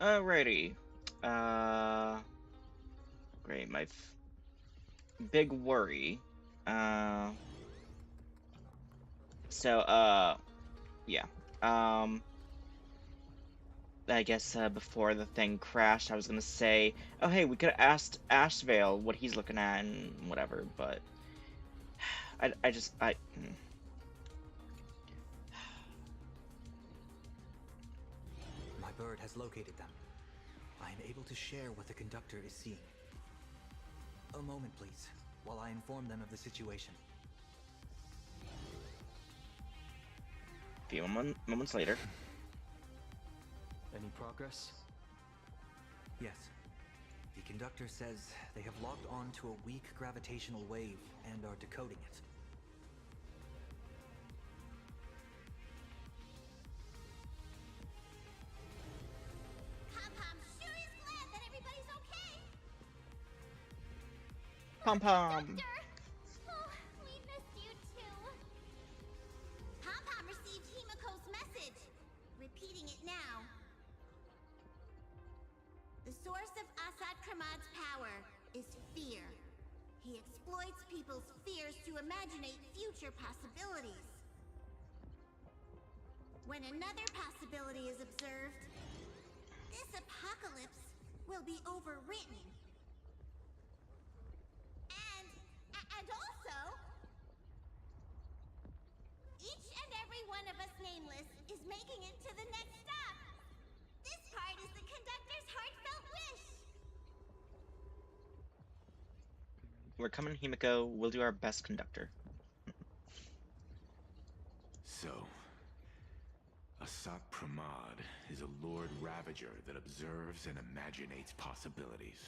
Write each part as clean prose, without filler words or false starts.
Alrighty. Great. My big worry. Uh, so, yeah. Um, I guess before the thing crashed, I was gonna say, oh hey, we could have asked Ashvale what he's looking at and whatever, but I. My bird has located them. I am able to share what the conductor is seeing. A moment, please, while I inform them of the situation. Few moments later. Any progress? Yes. The conductor says they have locked on to a weak gravitational wave and are decoding it. Pom-Pom sure is glad that everybody's okay! Pom Pom. Doctor! Oh, we missed you too. Pom-Pom received Himiko's message. Repeating it now. The source of Asat Kramad's power is fear. He exploits people's fears to imaginate future possibilities. When another possibility is observed, this apocalypse will be overwritten. And also, each and every one of us nameless is making it to the next stop. This part is the conductor's heartfelt wish. We're coming, Himiko. We'll do our best, conductor. So, Asat Pramad is a Lord Ravager that observes and imaginates possibilities.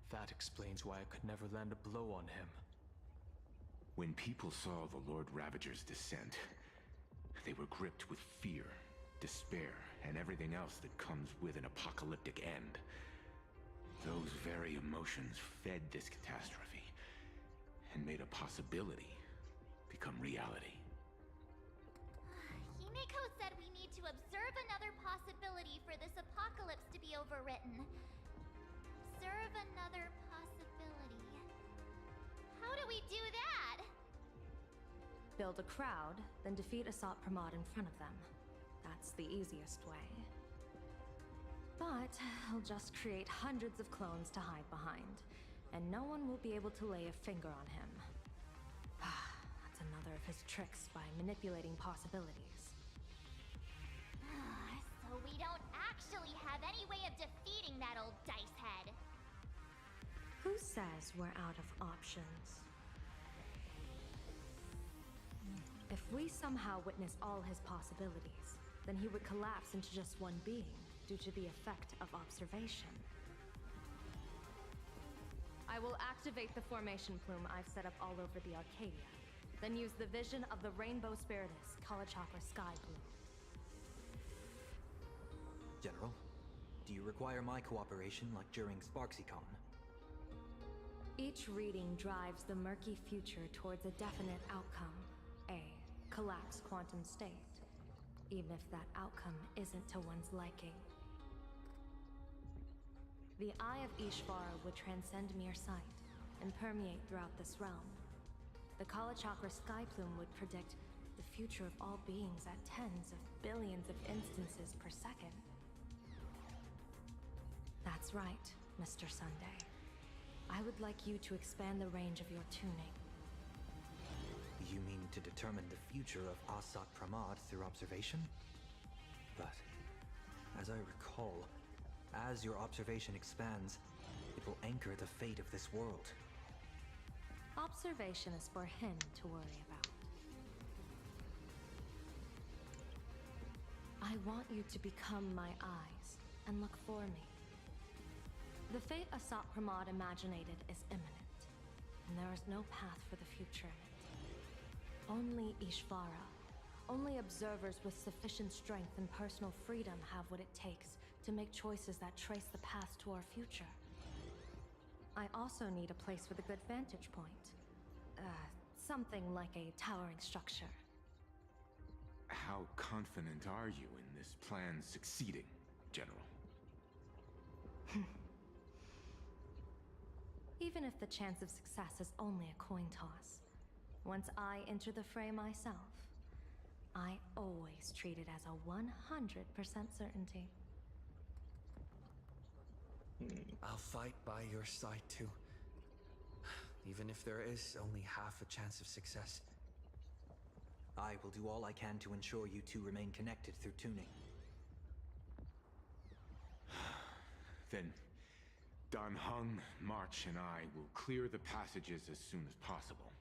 That explains why I could never land a blow on him. When people saw the Lord Ravager's descent, they were gripped with fear, despair, and everything else that comes with an apocalyptic end. Those very emotions fed this catastrophe, and made a possibility become reality. Himiko said we need to observe another possibility for this apocalypse to be overwritten. Observe another possibility. How do we do that? Build a crowd, then defeat Asat Pramad in front of them. That's the easiest way. But he'll just create hundreds of clones to hide behind, and no one will be able to lay a finger on him. That's another of his tricks by manipulating possibilities. So we don't actually have any way of defeating that old dice head. Who says we're out of options? If we somehow witness all his possibilities, then he would collapse into just one being due to the effect of observation. I will activate the formation plume I've set up all over the Arcadia, then use the vision of the Rainbow Spiritus Kalachakra Sky Plume. General, do you require my cooperation like during SparksyCon? Each reading drives the murky future towards a definite outcome, a collapsed quantum state, even if that outcome isn't to one's liking. The Eye of Ishvara would transcend mere sight and permeate throughout this realm. The Kalachakra Sky Plume would predict the future of all beings at tens of billions of instances per second. That's right, Mr. Sunday. I would like you to expand the range of your tuning. You mean to determine the future of Asat Pramad through observation? But, as I recall, as your observation expands, it will anchor the fate of this world. Observation is for him to worry about. I want you to become my eyes and look for me. The fate Asat Pramad imaginated is imminent, and there is no path for the future in it. Only Ishvara, only observers with sufficient strength and personal freedom have what it takes to make choices that trace the path to our future. I also need a place with a good vantage point. Something like a towering structure. How confident are you in this plan succeeding, General? Even if the chance of success is only a coin toss, once I enter the fray myself, I always treat it as a 100% certainty. I'll fight by your side too. Even if there is only half a chance of success. I will do all I can to ensure you two remain connected through tuning. Then, Dan Heng, March, and I will clear the passages as soon as possible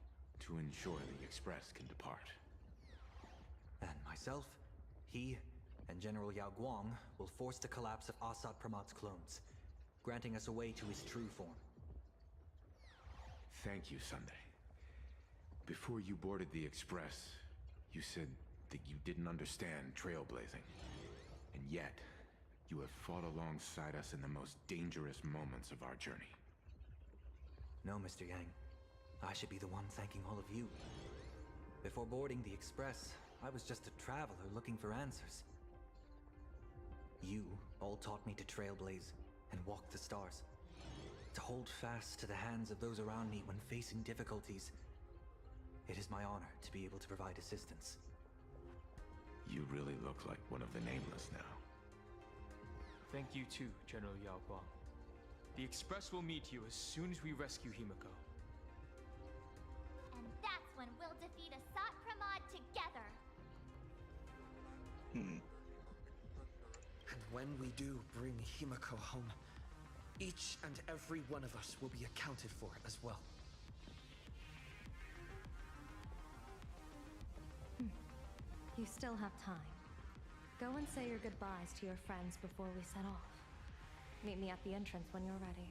to ensure the Express can depart. And myself, he, and General Yao Guang will force the collapse of Asat Pramad's clones, granting us a way to his true form. Thank you, Sunday. Before you boarded the Express, you said that you didn't understand trailblazing. And yet, you have fought alongside us in the most dangerous moments of our journey. No, Mr. Yang. I should be the one thanking all of you. Before boarding the Express, I was just a traveler looking for answers. You all taught me to trailblaze and walk the stars. To hold fast to the hands of those around me when facing difficulties. It is my honor to be able to provide assistance. You really look like one of the Nameless now. Thank you too, General Yao Guang. The Express will meet you as soon as we rescue Himiko. And that's when we'll defeat Asat Pramod together. And when we do bring Himiko home, each and every one of us will be accounted for as well. You still have time. Go and say your goodbyes to your friends before we set off. Meet me at the entrance when you're ready.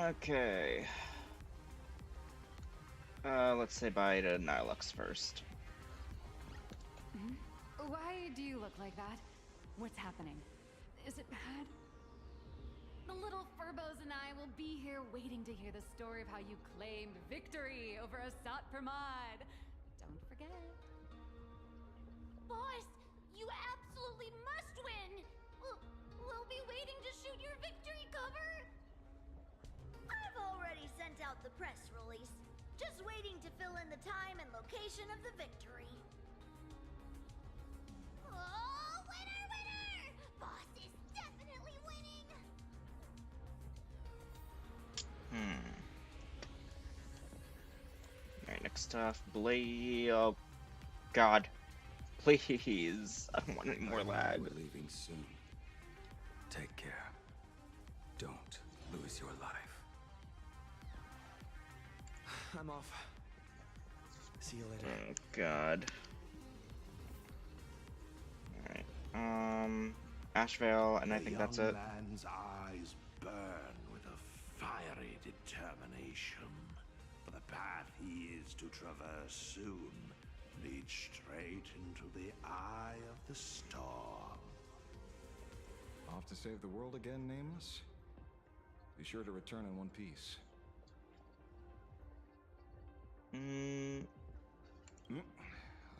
Okay. Let's say bye to Nilux first. Why do you look like that? What's happening? Is it bad? The little Furbos and I will be here waiting to hear the story of how you claimed victory over Asat Pramod. Don't forget. Boss, you absolutely must win! We'll be waiting to shoot your victory cover! I've already sent out the press release. Just waiting to fill in the time and location of the victory. Oh, winner, winner! Boss is definitely winning! Alright, next off, oh god. Please. I don't want any more lag. We're leaving soon. Take care. Don't lose your life. I'm off. See you later. Oh god. Alright. Ashvale, and I think that's it. The young man's eyes burn with a fiery determination. For the path he is to traverse soon leads straight into the eye of the storm. Off to save the world again, Nameless? Be sure to return in one piece.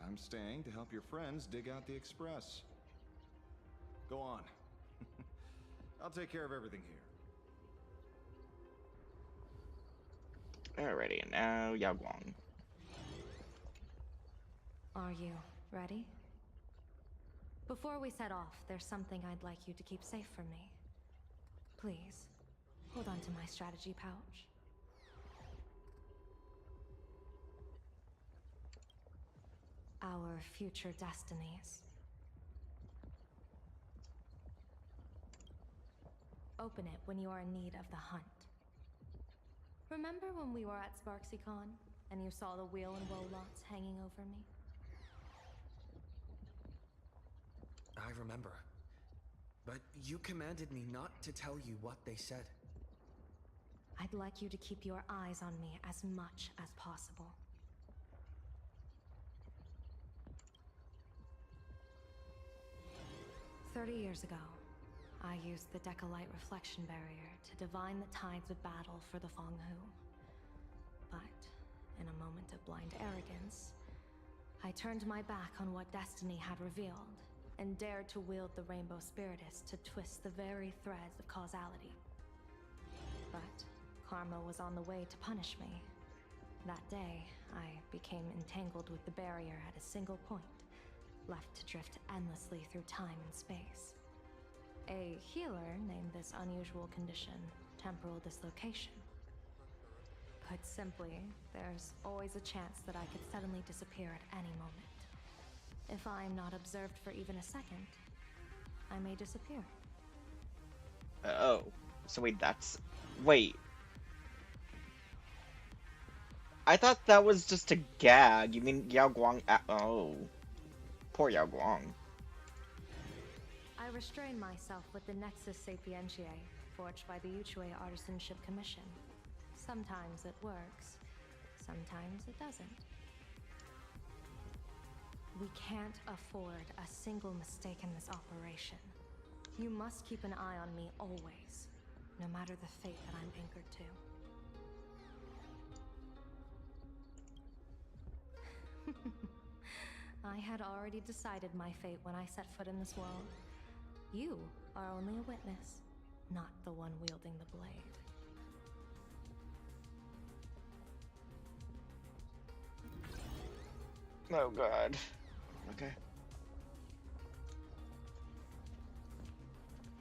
I'm staying to help your friends dig out the Express. Go on. I'll take care of everything here. Alrighty, and now Yao Guang. Are you ready? Before we set off, there's something I'd like you to keep safe from me. Please, hold on to my strategy pouch. Our future destinies. Open it when you are in need of the hunt. Remember when we were at SparksyCon and you saw the wheel and woe lots hanging over me? I remember. But you commanded me not to tell you what they said. I'd like you to keep your eyes on me as much as possible. "30 years ago, I used the Decalite reflection barrier to divine the tides of battle for the Fonghu. But, in a moment of blind arrogance, I turned my back on what destiny had revealed, and dared to wield the Rainbow Spiritus to twist the very threads of causality. But karma was on the way to punish me. That day, I became entangled with the barrier at a single point, left to drift endlessly through time and space. A healer named this unusual condition temporal dislocation. Put simply, there's always a chance that I could suddenly disappear at any moment. If I'm not observed for even a second, I may disappear. Oh, so wait, that's... Wait. I thought that was just a gag. You mean Yao Guang... Oh. Poor Yao Guang. I restrain myself with the Nexus Sapientiae, forged by the Yuchue Artisanship Commission. Sometimes it works, sometimes it doesn't. We can't afford a single mistake in this operation. You must keep an eye on me always, no matter the fate that I'm anchored to. I had already decided my fate when I set foot in this world. You are only a witness, not the one wielding the blade. Oh god. Okay.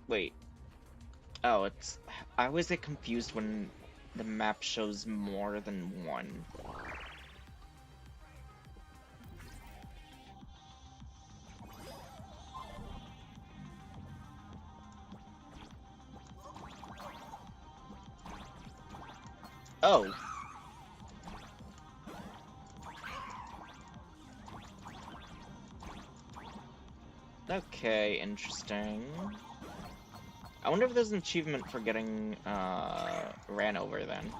Wait. Oh, it's... I always get confused when the map shows more than one. Oh. Okay, interesting. I wonder if there's an achievement for getting, ran over then.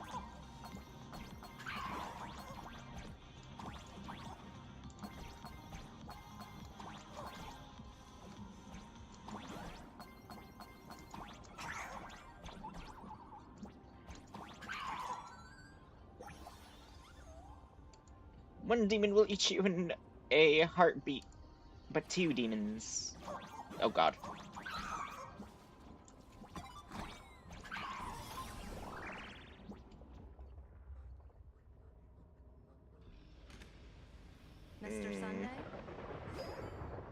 One demon will eat you in a heartbeat, but two demons. Oh god. Mr. Sunday?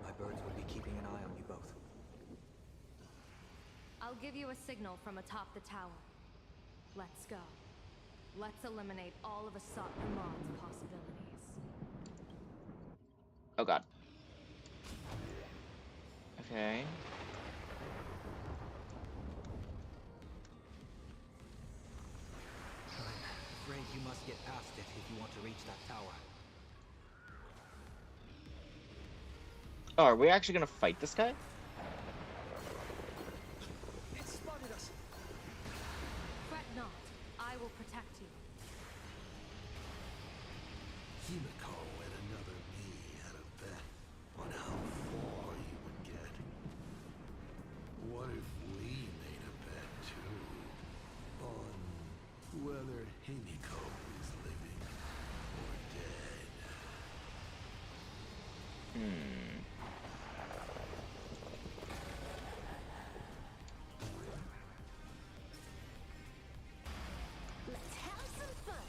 My birds will be keeping an eye on you both. I'll give you a signal from atop the tower. Let's go. Let's eliminate all of Asat Pramad's possibilities. Oh god. Okay. I'm afraid you must get past it if you want to reach that tower. Oh, are we actually gonna fight this guy? It spotted us. Fret not. I will protect you. Himiko and another me had a bet on how far you would get. What if we made a bet too? On whether Himiko is living or dead? Let's have some fun.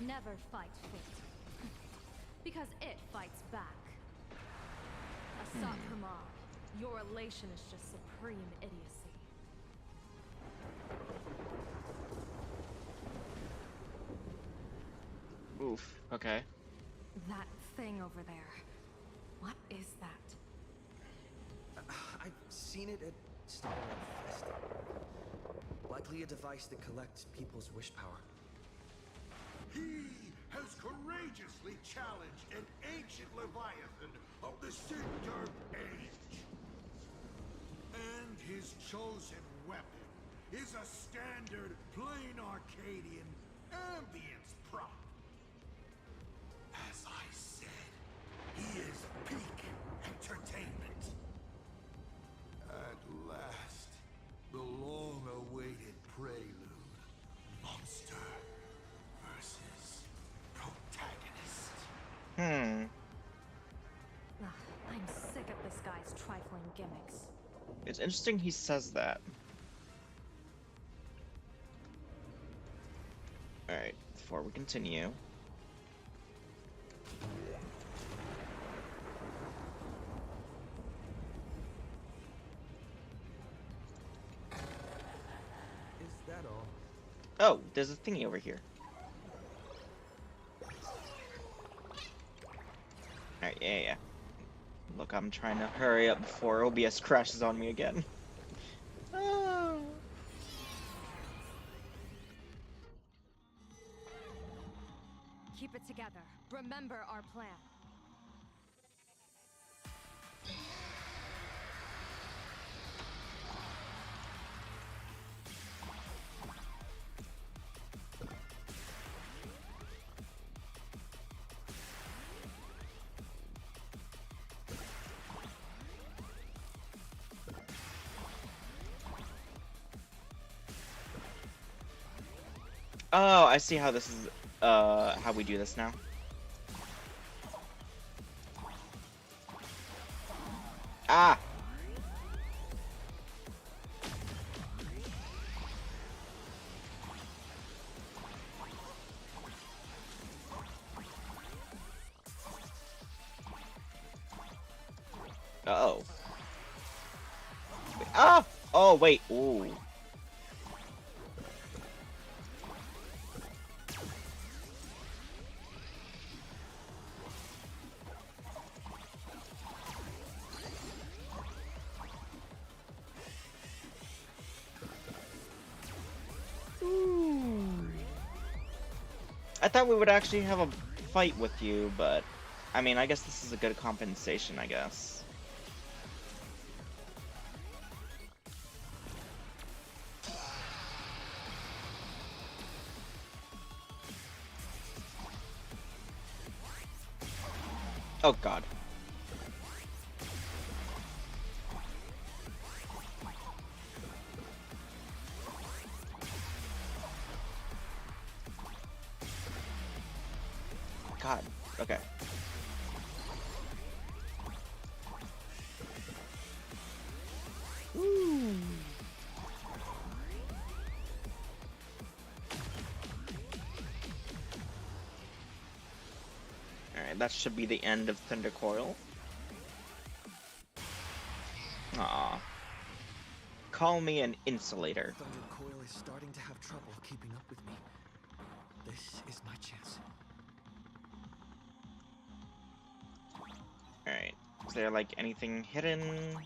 Never fight fate. Because it fights back. Asat Pramad, your elation is just supreme idiocy. Oof. Okay. That thing over there. What is that? I've seen it at Starlight Fest. Likely a device that collects people's wish power. He has courageously challenged an ancient Leviathan of the Cinder Age. And his chosen weapon is a standard plain Arcadian ambience prop. As I said, he is peak entertainment. Hmm. Ugh, I'm sick of this guy's trifling gimmicks. It's interesting he says that. Alright, before we continue. Is that all? Oh, there's a thingy over here. Alright, yeah. Look, I'm trying to hurry up before OBS crashes on me again. Ah. Keep it together. Remember our plan. Oh, I see how this is, how we do this now. Ah! Uh-oh. Ah! Oh, wait. Ooh. I thought we would actually have a fight with you, but I mean, I guess this is a good compensation, I guess. Oh god. God. Okay. Woo. Alright, that should be the end of Thunder Coil. Aw. Call me an insulator. Thunder Coil is starting to have trouble keeping up with me. This is my chance. Alright. Is there, like, anything hidden?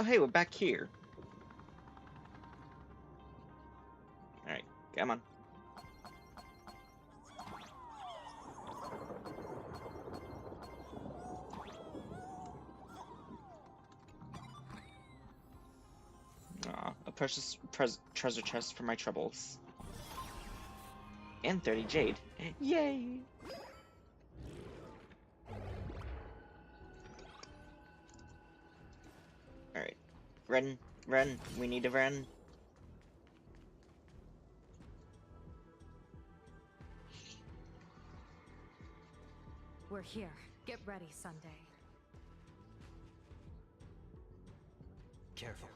Oh, hey, we're back here. Alright, come on. Aw, a precious treasure chest for my troubles. And 30 jade. Yay! Alright. Run. We need to run. We're here. Get ready, Sunday. Careful.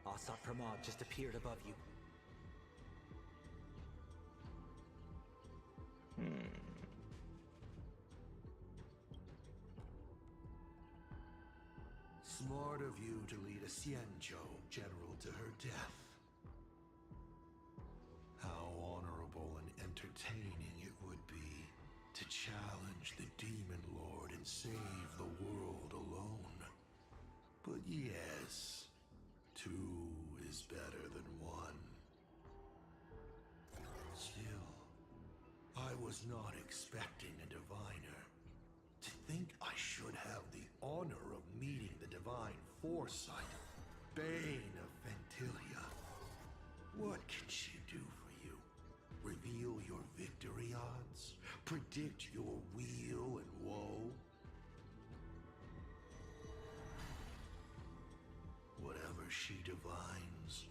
Asat Pramod just appeared above you. Smart of you to lead a Xianzhou general to her death. How honorable and entertaining it would be to challenge the Demon Lord and save the world alone. But yes, two is better than one. Still, I was not expecting a diviner. To think I should have the honor of meeting the divine foresight, bane of Ventilia, What can she do for you? Reveal your victory odds? Predict your weal and woe? Whatever she divines,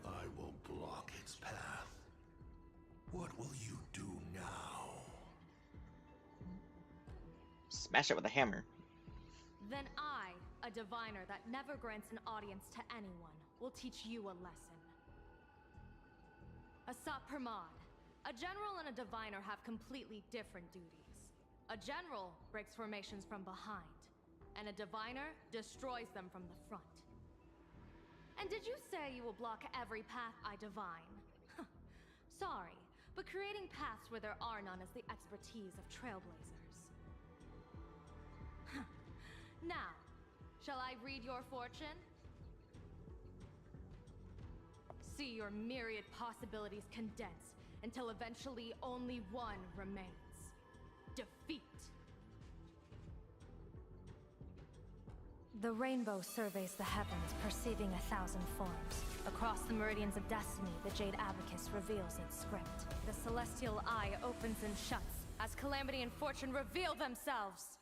I will block its path. What will you do now? Smash it with a hammer. Then I, a diviner that never grants an audience to anyone, will teach you a lesson. Asat Pramod, a general and a diviner have completely different duties. A general breaks formations from behind, and a diviner destroys them from the front. And did you say you will block every path I divine? Sorry, but creating paths where there are none is the expertise of trailblazers. Now, shall I read your fortune? See your myriad possibilities condense until eventually only one remains. Defeat. The rainbow surveys the heavens, perceiving 1,000 forms. Across the meridians of destiny, the Jade Abacus reveals its script. The celestial eye opens and shuts as calamity and fortune reveal themselves.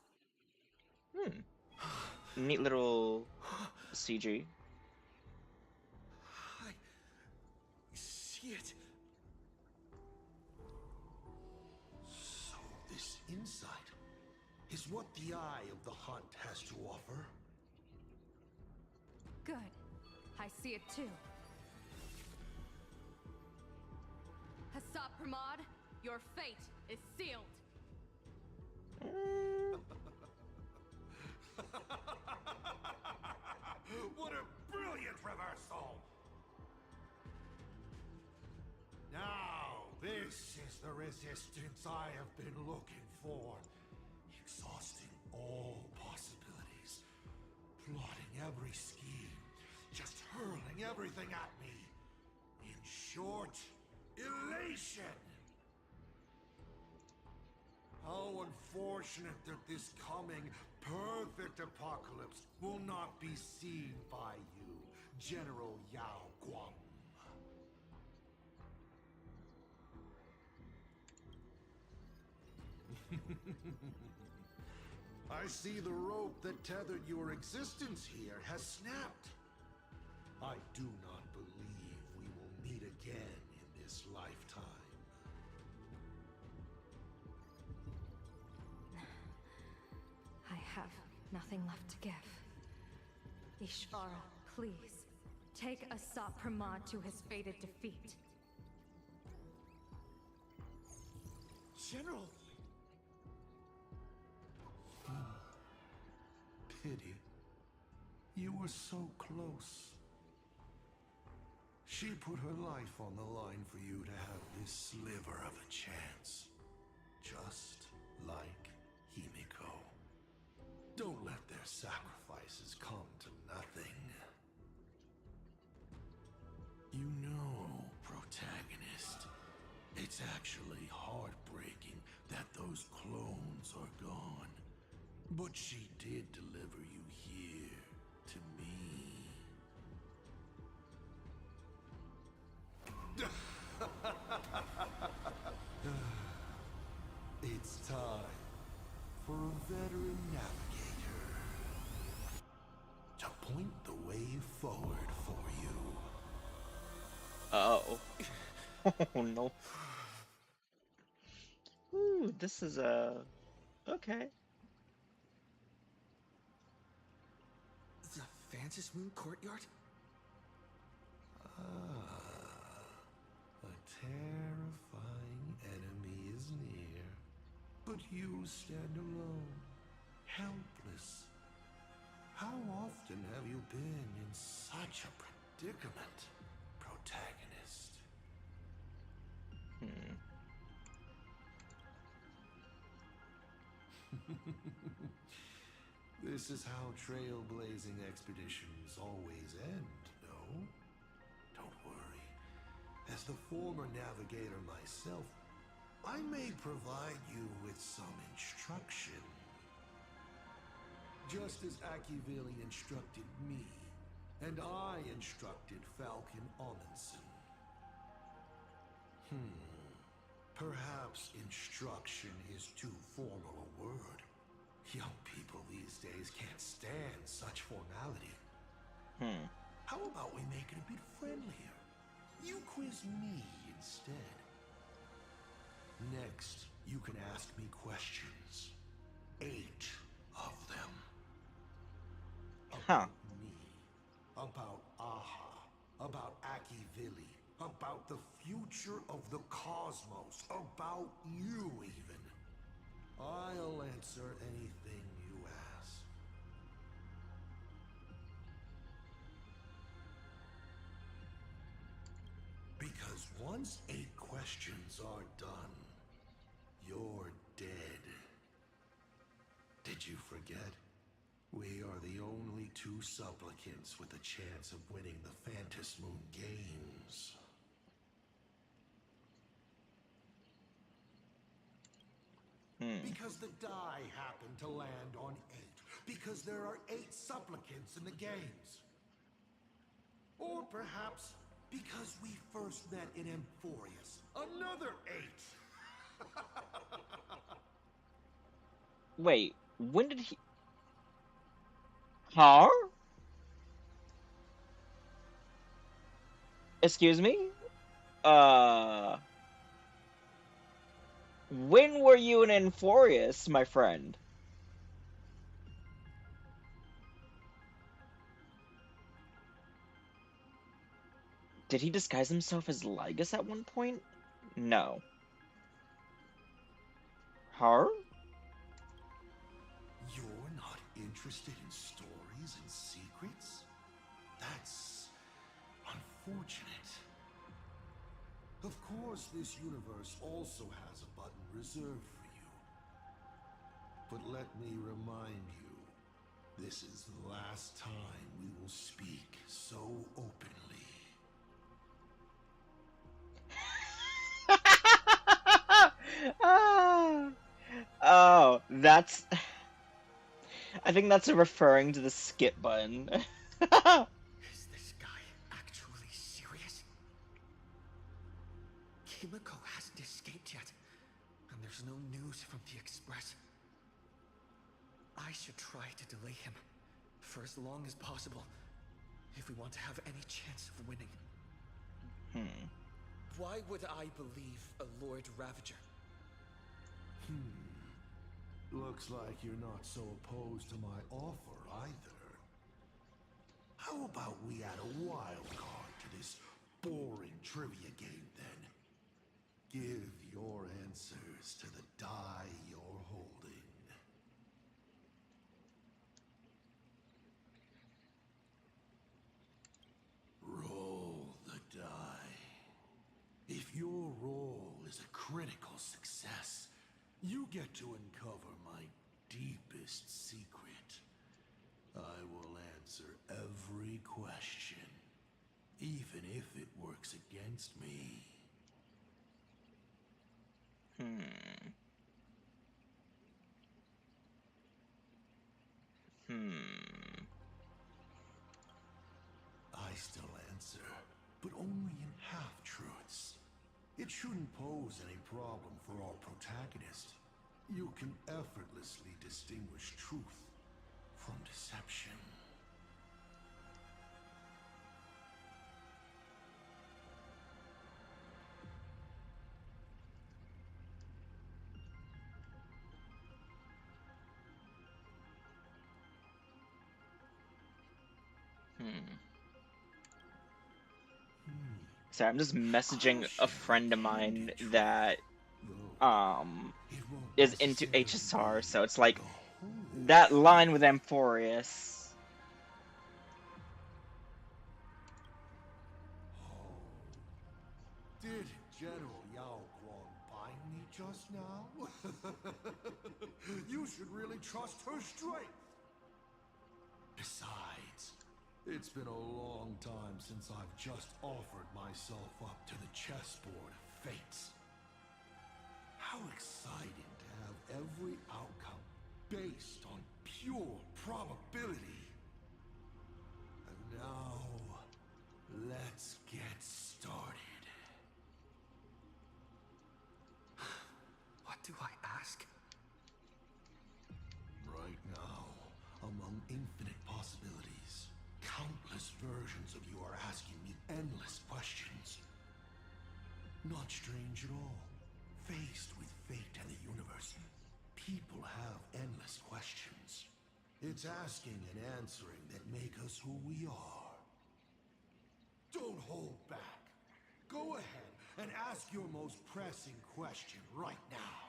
Neat little CG. I see it. So this insight is what the Eye of the Hunt has to offer? Good. I see it too. Asat Pramod, your fate is sealed. What a brilliant reversal! Now, this is the resistance I have been looking for. Exhausting all possibilities. Plotting every scheme. Just hurling everything at me. In short, elation! How unfortunate that this coming perfect apocalypse will not be seen by you, General Yao Guang. I see the rope that tethered your existence here has snapped. I do not believe we will meet again in this lifetime. I have nothing left to give. Ishvara, please, take Asat Pramod to his fated defeat. General! Pity. You were so close. She put her life on the line for you to have this sliver of a chance. Just like Himiko. Don't let their sacrifices come to nothing. You know, protagonist, it's actually heartbreaking that those clones are gone. But she did deliver you here, to me. It's time for a veteran navigator to point the way forward for you. Uh-oh. Oh no. Ooh, this is okay. The Vansis Moon Courtyard? A terrifying enemy is near, but you stand alone, helpless. How often have you been in such a predicament, protagonist? This is how trailblazing expeditions always end, no? Don't worry. As the former navigator myself, I may provide you with some instruction. Just as Akivili instructed me, and I instructed Falcon Amundsen. Perhaps instruction is too formal a word. Young people these days can't stand such formality. How about we make it a bit friendlier? You quiz me instead. Next, you can ask me questions. 8 of them. Huh. About me. About Aha. About Akivili. About the future of the cosmos. About you, even. I'll answer anything you ask. Because once 8 questions are done, you're dead. Did you forget? We are the only 2 supplicants with a chance of winning the Phantasmoon Moon Games. Because the die happened to land on 8. Because there are 8 supplicants in the games. Or perhaps because we first met in Amphorius. Another 8! Wait, when did he... Huh? Excuse me? When were you in Amphorius, my friend? Did he disguise himself as Lygus at one point? No. Huh? You're not interested in stories and secrets? That's unfortunate. Of course, this universe also has a button reserved for you. But let me remind you, this is the last time we will speak so openly. Oh, that's... I think that's referring to the skip button. Is this guy actually serious? Himiko hasn't escaped yet, and there's no news from the Express. I should try to delay him for as long as possible if we want to have any chance of winning. Why would I believe a Lord Ravager? Looks like you're not so opposed to my offer either. How about we add a wild card to this boring trivia game then? Give your answers to the die you're holding. Roll the die. If your roll is a critical success, you get to uncover my deepest secret. I will answer every question, even if it works against me. I still answer, but only in half-truths. It shouldn't pose any problem for our protagonist. You can effortlessly distinguish truth from deception. Sorry, I'm just messaging a friend of mine that is into HSR, so it's like that line with Amphorius. Did General Yao Guang bind me just now? You should really trust her strength. Besides, it's been a long time since I've just offered myself up to the chessboard of fates. How exciting to have every outcome based on pure probability. And now, let's get started. countless versions of you are asking me endless questions. Not strange at all. Faced with fate and the universe, people have endless questions. It's asking and answering that make us who we are. Don't hold back. Go ahead and ask your most pressing question right now.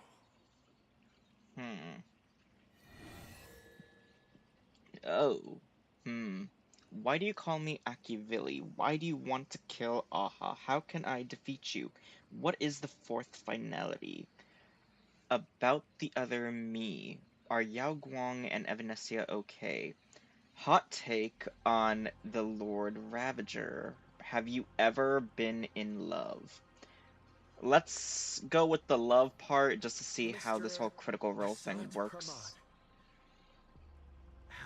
Oh. Why do you call me Akivili? Why do you want to kill Aha? How can I defeat you? What is the fourth finality? About the other me. Are Yao Guang and Evanescia okay? Hot take on the Lord Ravager. Have you ever been in love? Let's go with the love part just to see how this whole critical role thing Asat Pramod, works.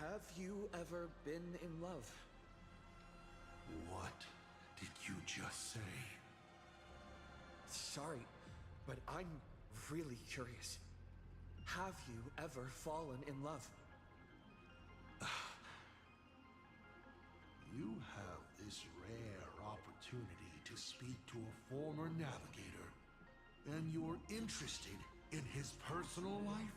have you ever been in love? What did you just say? Sorry, but I'm really curious. Have you ever fallen in love? You have this rare opportunity to speak to a former navigator, and you're interested in his personal life?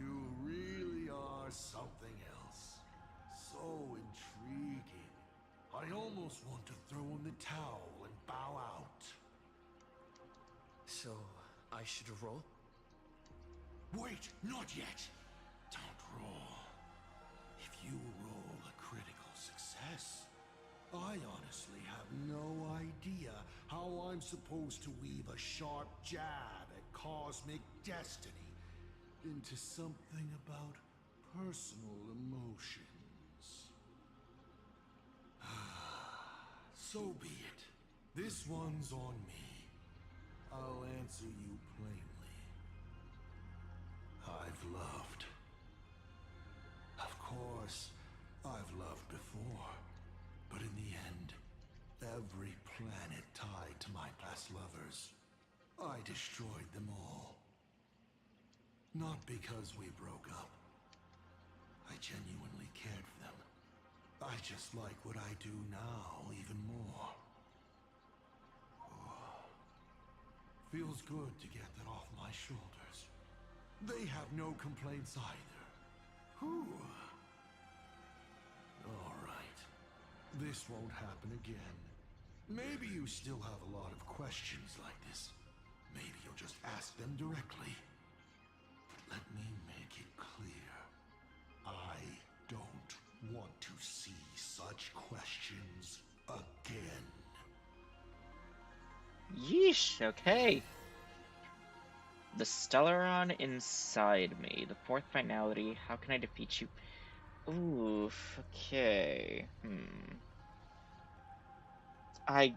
You really are something else. So intriguing. I almost want to throw in the towel and bow out. So, I should roll? Wait, not yet. Don't roll. If you roll a critical success, I honestly have no idea how I'm supposed to weave a sharp jab at cosmic destiny into something about personal emotions. So be it. This one's on me. I'll answer you plainly. I've loved. Of course, I've loved before. But in the end, every planet tied to my past lovers, I destroyed them all. Not because we broke up. I genuinely cared for them. I just like what I do now even more. Feels good to get that off my shoulders. They have no complaints either. Whew. All right. This won't happen again. Maybe you still have a lot of questions like this. Maybe you'll just ask them directly. But let me make it clear. I don't want to see such questions again. Yeesh, okay. The Stellaron inside me. The fourth finality. How can I defeat you? Oof, okay. I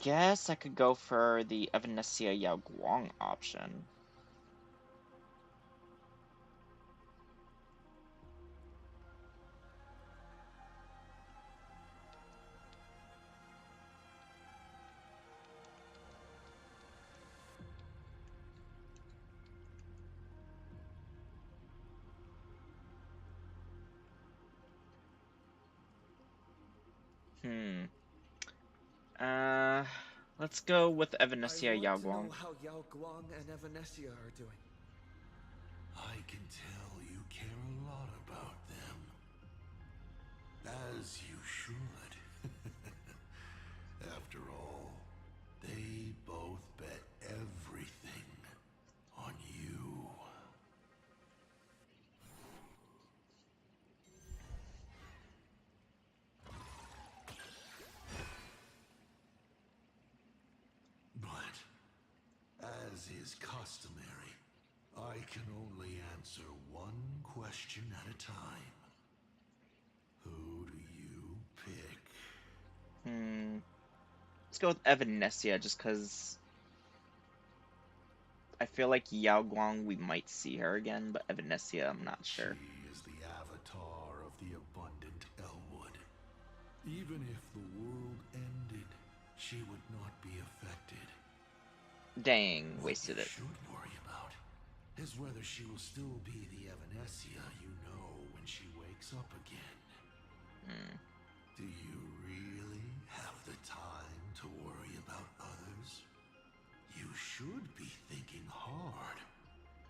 guess I could go for the Evanescia Yao Guang option. Let's go with Evanescia I Yao want to know Guang. how Yao Guang and Evanescia are doing. I can tell you care a lot about them. As you should. After all, they both bet everything on you. But, as is customary, I can only answer one question at a time. Who do you pick? Let's go with Evanescia, just because I feel like Yao Guang, we might see her again, but Evanescia, I'm not sure. She is the avatar of the abundant Elwood. Even if the world ended, she would not be affected. Dang, What wasted you it. should worry is whether she will still be the Evanescia you know when she wakes up again. Do you really have the time to worry about others? You should be thinking hard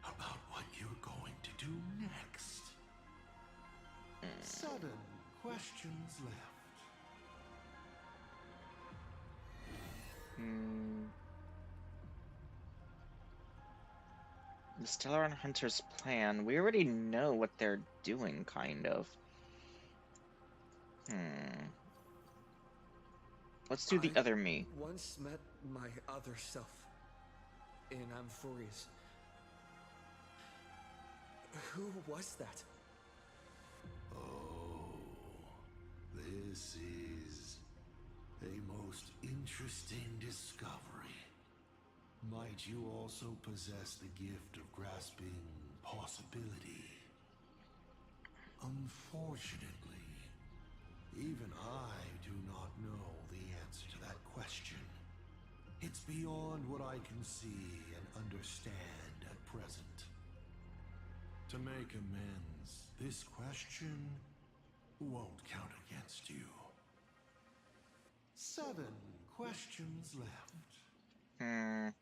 about what you're going to do next. 7 questions left. The Stellar Hunter's plan. We already know what they're doing, kind of. Let's do the other me. Once met my other self in Amphorius. Who was that? Oh, this is a most interesting discovery. Might you also possess the gift of grasping possibility? Unfortunately, even I do not know the answer to that question. It's beyond what I can see and understand at present. To make amends, this question won't count against you. 7 questions left.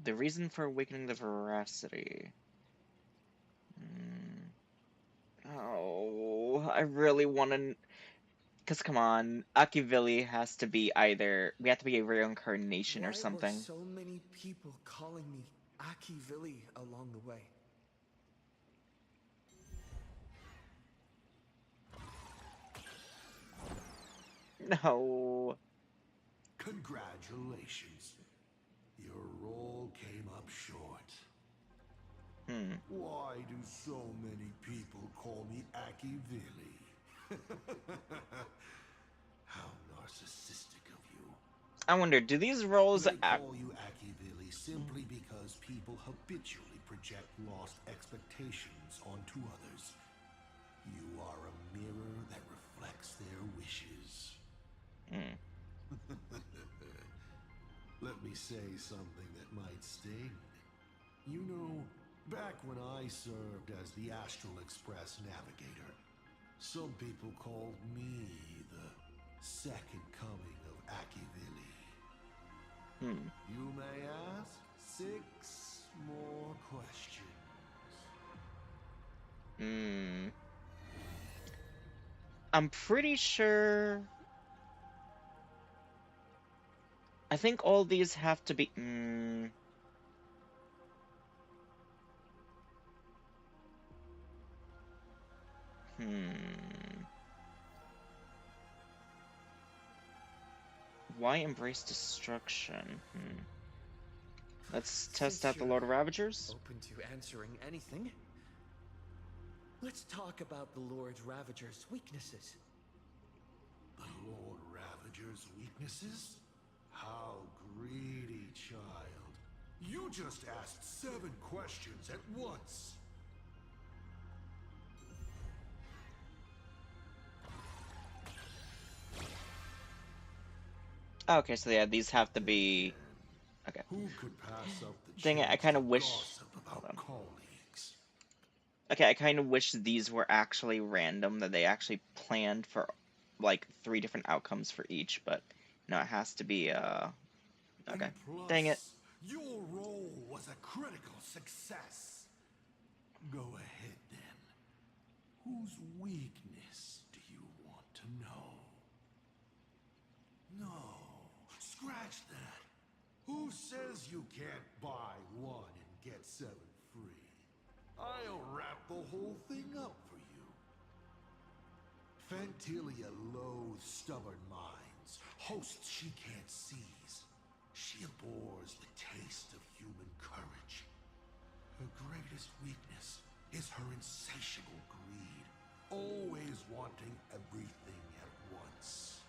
The reason for awakening the veracity. Oh, I really want to... Because, come on, Akivili has to be either... We have to be a reincarnation or something. Why were so many people calling me Akivili along the way? No. Congratulations. Your role came up short. Why do so many people call me Akivili? How narcissistic of you. I wonder, do these roles... They call you Akivili simply because people habitually project lost expectations onto others. You are a mirror that reflects their wishes. Let me say something that might sting. You know, back when I served as the Astral Express navigator, some people called me the second coming of Akivili. You may ask 6 more questions. I'm pretty sure... I think all these have to be... Why embrace destruction? Let's test out the Lord Ravagers. Open to answering anything. Let's talk about the Lord Ravager's weaknesses. The Lord Ravager's weaknesses? How greedy, child. You just asked 7 questions at once. Okay, so yeah, these have to be... Okay. Who could pass up the Dang it, I kind of wish... Hold on. Colleagues? Okay, I kind of wish these were actually random, that they actually planned for, like, 3 different outcomes for each, but, no, it has to be, Okay. Plus, Dang it. Your role was a critical success. Go ahead, then. Whose weakness do you want to know? No, scratch that. Who says you can't buy 1 and get 7 free? I'll wrap the whole thing up for you. Fantilia loathes stubborn minds, hosts she can't seize. She abhors the taste of human courage. Her greatest weakness is her insatiable greed, always wanting everything at once.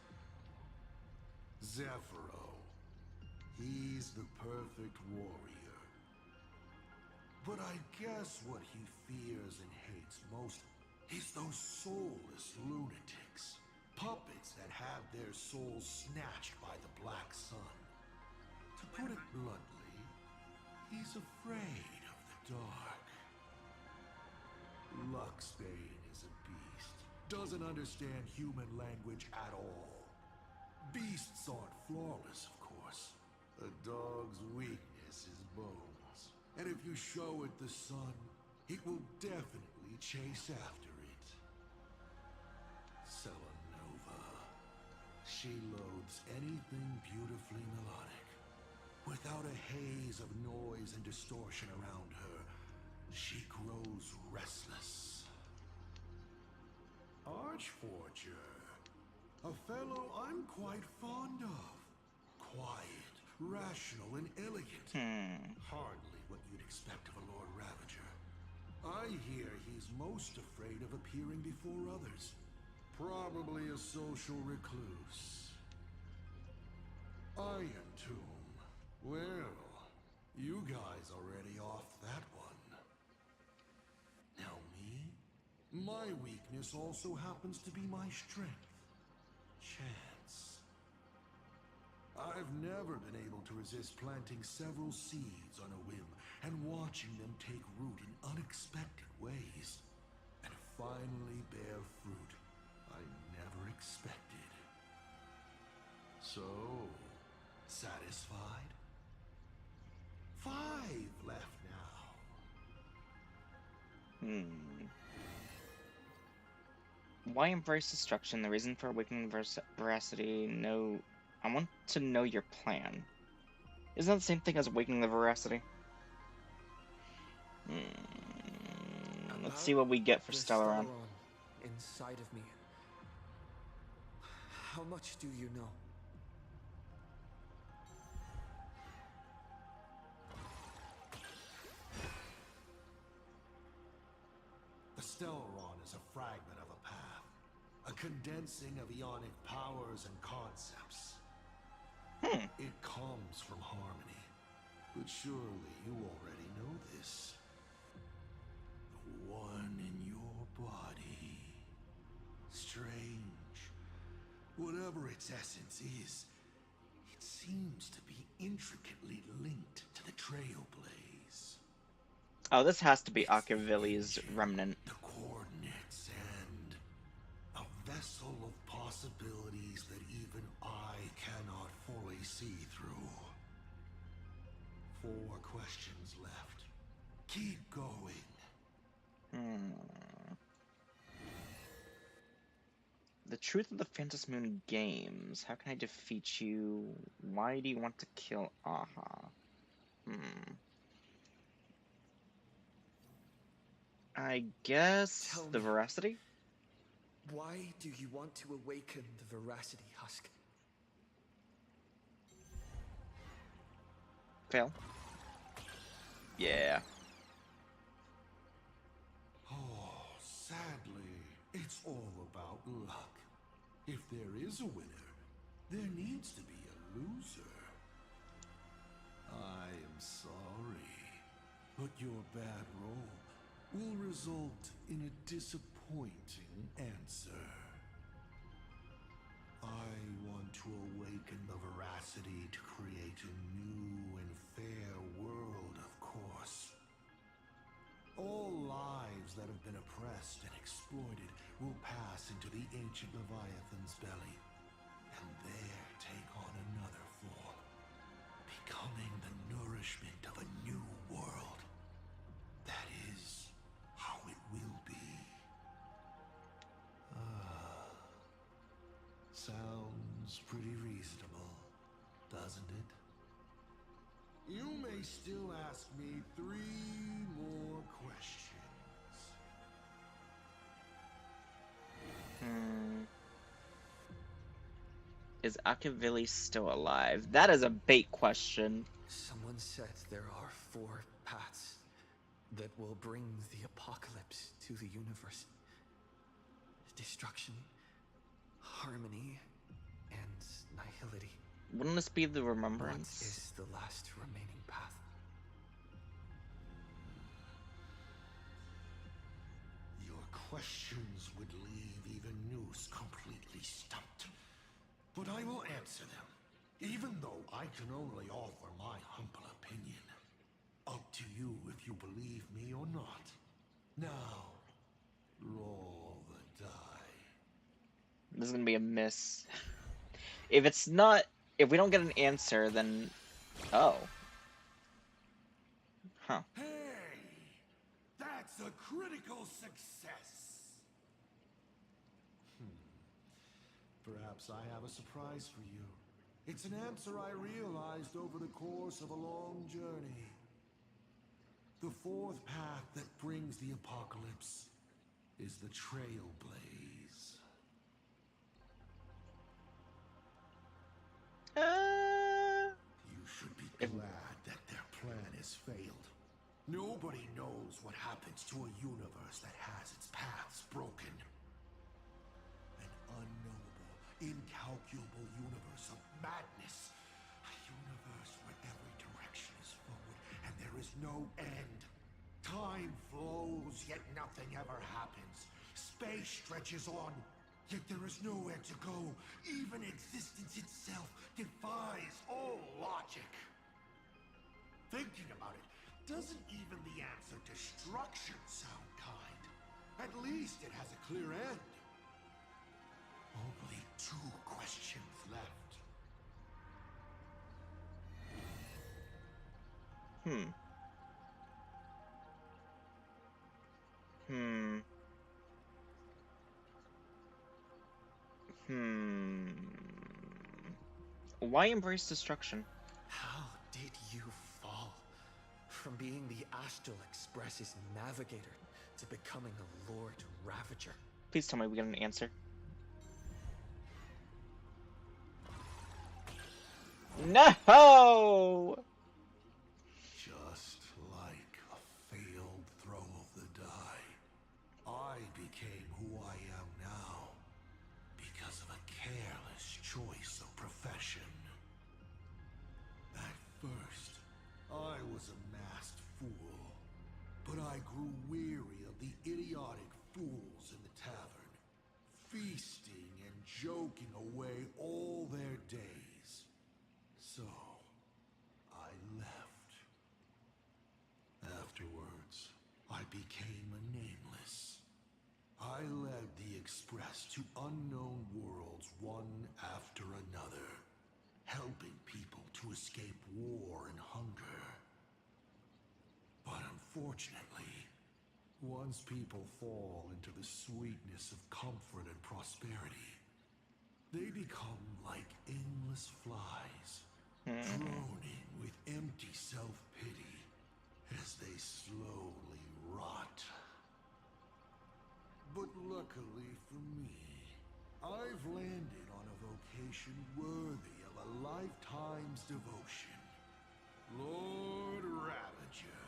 Zephyro. He's the perfect warrior. But I guess what he fears and hates most is those soulless lunatics. Puppets that have their souls snatched by the Black Sun. To put it bluntly, he's afraid of the dark. Luxbane is a beast. Doesn't understand human language at all. Beasts aren't flawless, of course. A dog's weakness is bones. And if you show it the sun, it will definitely chase after it. Selenova. She loathes anything beautifully melodic. Without a haze of noise and distortion around her, she grows restless. Archforger. A fellow I'm quite fond of. Quiet, rational, and elegant. Hardly what you'd expect of a Lord Ravager. I hear he's most afraid of appearing before others. Probably a social recluse. Iron Tomb. Well, you guys already off that one. Now me? My weakness also happens to be my strength. Chance. I've never been able to resist planting several seeds on a whim and watching them take root in unexpected ways and finally bear fruit I never expected. So, satisfied? 5 left now. Why embrace destruction? The reason for awakening veracity? No, I want to know your plan. Isn't that the same thing as awakening the veracity? Let's see what we get for Stellaron. Inside of me. How much do you know? The Stellaron is a fragment of a path, a condensing of ionic powers and concepts. It comes from harmony, but surely you already know this. The one in your body. Strange. Whatever its essence is, it seems to be intricately linked to the Trailblaze. Oh, this has to be Akavili's remnant. The coordinates and a vessel of possibilities that even I cannot fully see through. 4 questions left. Keep going. The truth of the Phantom Moon games. How can I defeat you? Why do you want to kill Aha? I guess the veracity? Why do you want to awaken the veracity husk? Fail. Yeah. Oh, sadly, it's all about luck. If there is a winner, there needs to be a loser. I am sorry, but your bad roll will result in a disappointing answer. I want to awaken the veracity to create a new and fair world, of course. All lives that have been oppressed and exploited will pass into the ancient Leviathan's belly, and there take on another form, becoming the nourishment of a new world. That is how it will be. Sounds pretty reasonable, doesn't it? You may still ask me 3 more questions. Is Akavili still alive? That is a bait question. Someone said there are 4 paths that will bring the apocalypse to the universe. Destruction, harmony, and nihility. Wouldn't this be the What remembrance? is the last remaining path? Your questions would leave even Noose completely stumped. But I will answer them, Even though I can only offer my humble opinion. Up to you if you believe me or not. Now, roll the die. This is gonna be a miss. If it's not, if we don't get an answer, then oh, huh. Hey, that's a critical success. Perhaps I have a surprise for you. It's an answer I realized over the course of a long journey. The fourth path that brings the apocalypse is the Trailblaze. You should be glad that their plan has failed. Nobody knows what happens to a universe that has its paths broken. An unknowable, incalculable universe of madness. A universe where every direction is forward and there is no end. Time flows, yet nothing ever happens. Space stretches on, yet there is nowhere to go. Even existence itself defies all logic. Thinking about it, doesn't even the answer destruction sound kind? At least it has a clear end. Only 2 questions left. Why embrace destruction? How did you fall from being the Astral Express's navigator to becoming a Lord Ravager? Please tell me we get an answer. No! Just like a failed throw of the die, I became who I am now because of a careless choice of profession. At first, I was a masked fool, but I grew weary of the idiotic fools in the tavern, feasting and joking away all their days. So, I left. Afterwards, I became a nameless. I led the Express to unknown worlds one after another, helping people to escape war and hunger. But unfortunately, once people fall into the sweetness of comfort and prosperity, they become like endless flies, droning with empty self-pity as they slowly rot. But luckily for me, I've landed on a vocation worthy of a lifetime's devotion. Lord Ravager.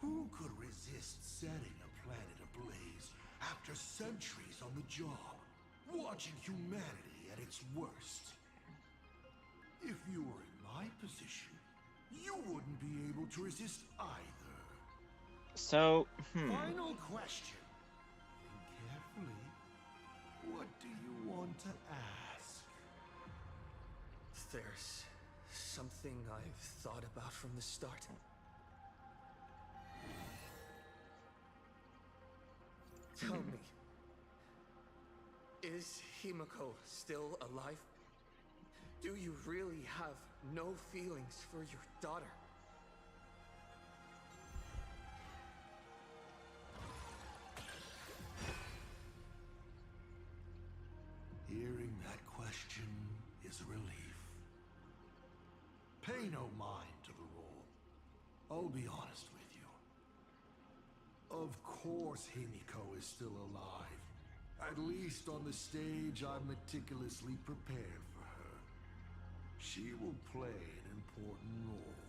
Who could resist setting a planet ablaze after centuries on the job, watching humanity at its worst? If you were in my position, you wouldn't be able to resist either. So, Final question. Think carefully. What do you want to ask? There's something I've thought about from the start. Tell me, is Himiko still alive? Do you really have no feelings for your daughter? Hearing that question is a relief. Pay no mind to the role. I'll be honest with you. Of course Himiko is still alive. At least on the stage I've meticulously prepared for her. She will play an important role,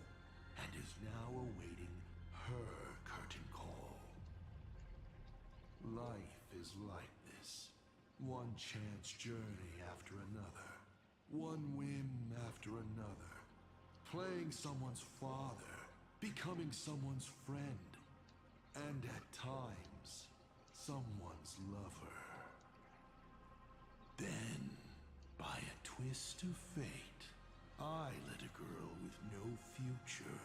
and is now awaiting her curtain call. Life is like this. One chance journey after another. One whim after another. Playing someone's father, becoming someone's friend, and at times, someone's lover. Then, by a twist of fate, I let a girl with no future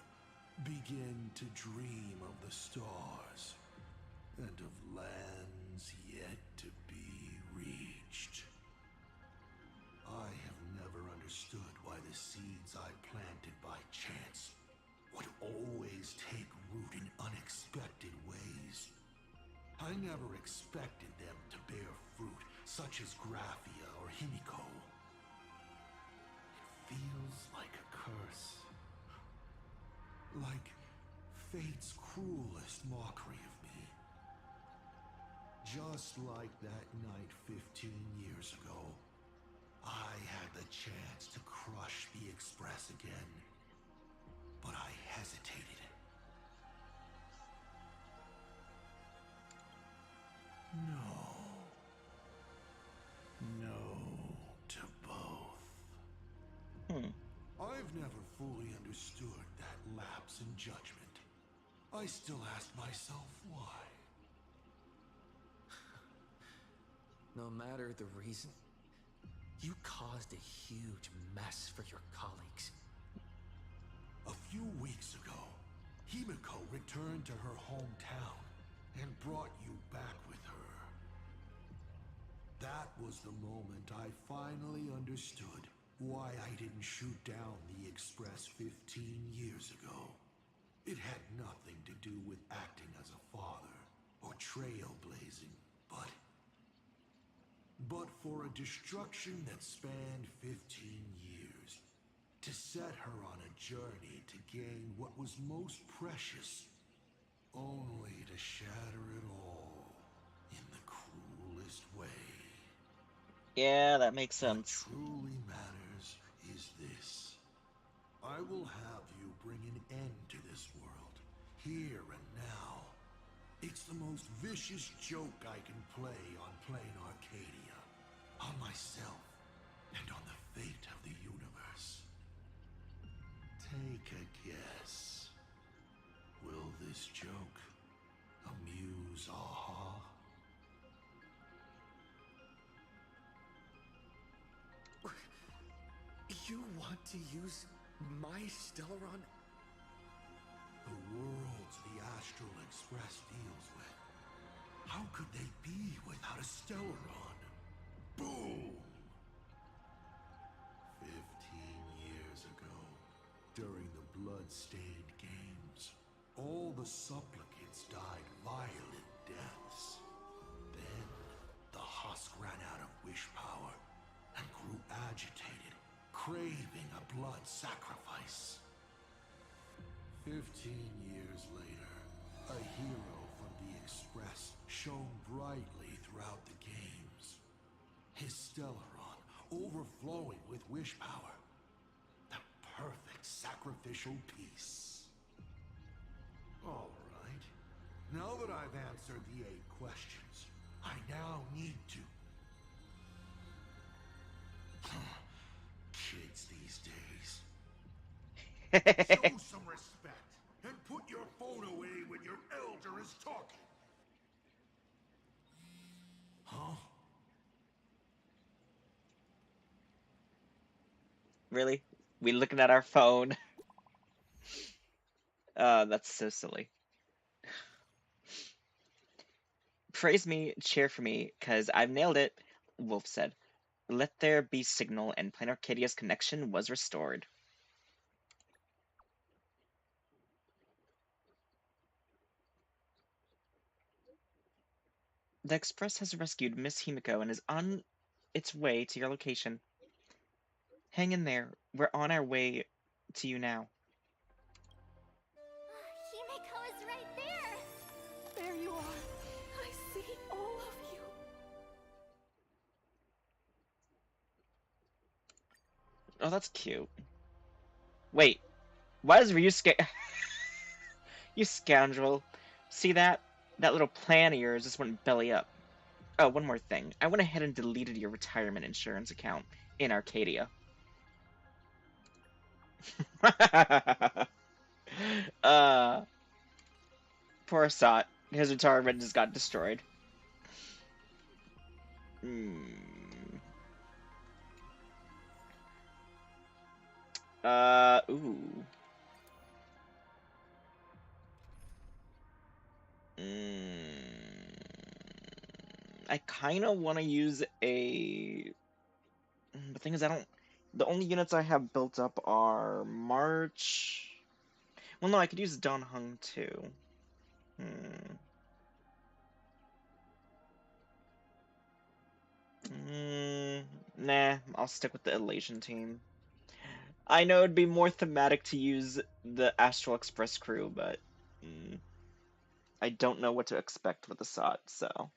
begin to dream of the stars and of lands yet to be reached. I have never understood why the seeds I planted by chance would always take root in unexpected ways. I never expected them to bear fruit such as Graphia or Himiko. It feels like a curse. Like fate's cruelest mockery of me. Just like that night 15 years ago, I had the chance to crush the Express again, but I hesitated. No. No to both. I've never fully understood that lapse in judgment. I still ask myself why. No matter the reason, you caused a huge mess for your colleagues. A few weeks ago, Himiko returned to her hometown and brought you back with her. That was the moment I finally understood why I didn't shoot down the Express 15 years ago. It had nothing to do with acting as a father or trailblazing, but for a destruction that spanned 15 years, to set her on a journey to gain what was most precious, only to shatter it all in the cruelest way. Yeah, that makes sense. What truly matters is this. I will have you bring an end to this world, here and now. It's the most vicious joke I can play on plain Arcadia, on myself, and on the fate of the universe. Take a guess. Will this joke amuse Aha? You want to use my Stellaron? The worlds the Astral Express deals with. How could they be without a Stellaron? Boom! 15 years ago, during the blood-stained games, all the supplicants died violent deaths. Then, the husk ran out of wish power and grew agitated, craving a blood sacrifice. 15 years later, a hero from the Express shone brightly throughout the games. His Stellaron overflowing with wish power. The perfect sacrificial piece. All right. Now that I've answered the 8 questions, I now need to... Kids these days. Show some respect and put your phone away when your elder is talking. Huh? Really? We looking at our phone? That's so silly. Praise me, cheer for me, 'cause I've nailed it, Wolf said. Let there be signal, and Plain Arcadia's connection was restored. The Express has rescued Miss Himiko and is on its way to your location. Hang in there. We're on our way to you now. Himiko is right there! There you are. I see all of you. Oh, that's cute. Wait, why is Ryu You scoundrel. See that? That little plan of yours just went belly up. Oh, one more thing. I went ahead and deleted your retirement insurance account in Arcadia. Poor Asat. His retirement just got destroyed. Ooh. I kind of want to use a... The thing is, I don't... The only units I have built up are March... Well, no, I could use Don Hung, too. Nah, I'll stick with the Elation team. I know it'd be more thematic to use the Astral Express crew, but... I don't know what to expect with Asat, so...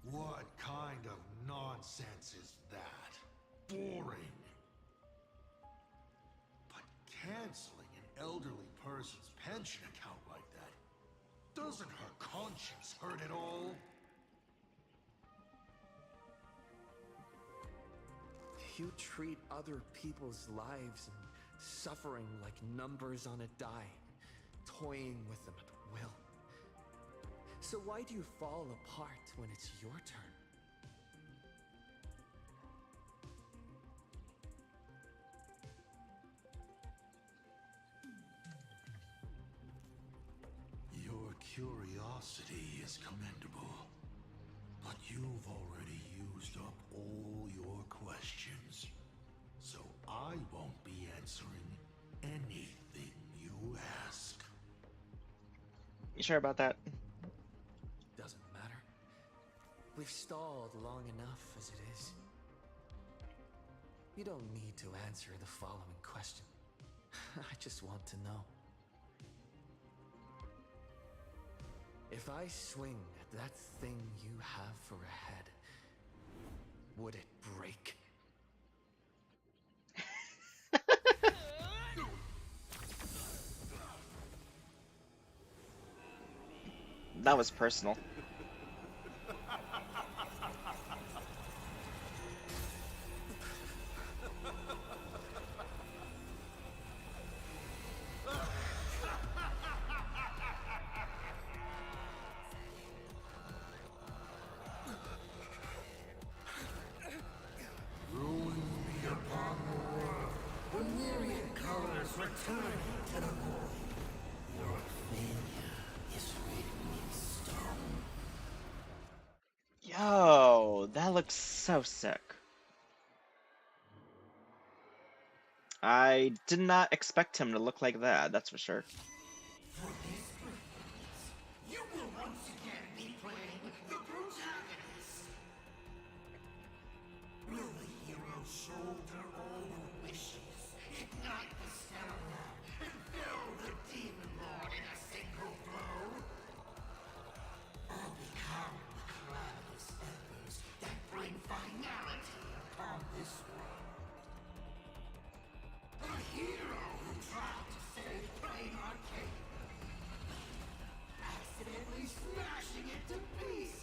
What kind of nonsense is that? Boring. But canceling an elderly person's pension account like that, doesn't her conscience hurt at all? You treat other people's lives and suffering like numbers on a die, toying with them at will. So why do you fall apart when it's your turn? Your curiosity is commendable, but you've already used up all your questions. So I won't be answering anything you ask. You sure about that? Doesn't matter. We've stalled long enough as it is. You don't need to answer the following question. I just want to know. If I swing at that thing you have for a head, would it break? That was personal. Yo, that looks so sick. I did not expect him to look like that, that's for sure. For this performance, you will once again be playing the protagonist. Will the hero shoulder all the wishes, ignite the stamina, and fell the demon lord in a single blow? Or become the cloudless embers that bring finality upon this world? A hero who tried to save Plain Arcade, accidentally smashing it to pieces.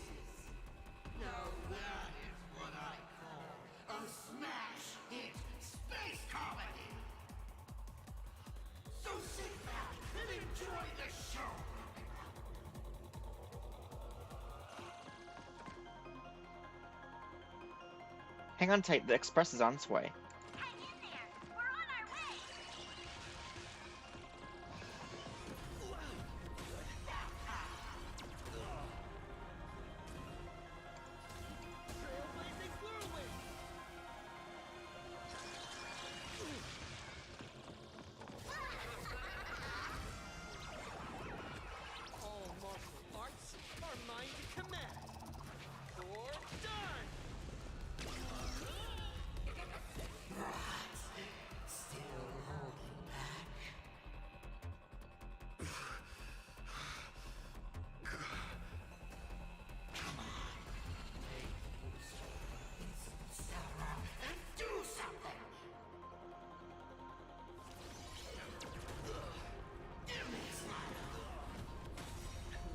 Now that is what I call a smash hit space comedy. So sit back and enjoy the show. Hang on tight, the Express is on its way. Hang in there! We're on our way! All martial arts are mine to command. Or done! Still holding back. Come on. Step up and do something.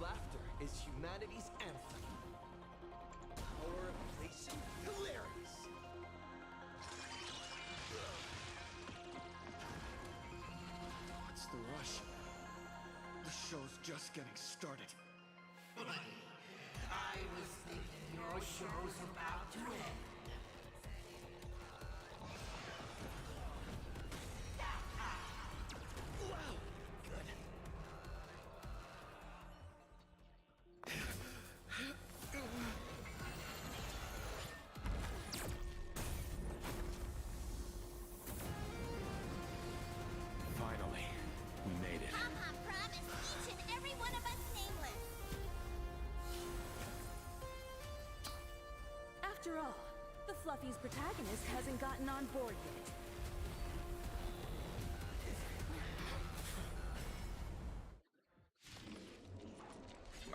Laughter is humanity's anthem. Power of elation, hilarious. What's the rush? The show's just getting started. I was thinking your show's about to end. After all, the Fluffy's protagonist hasn't gotten on board yet.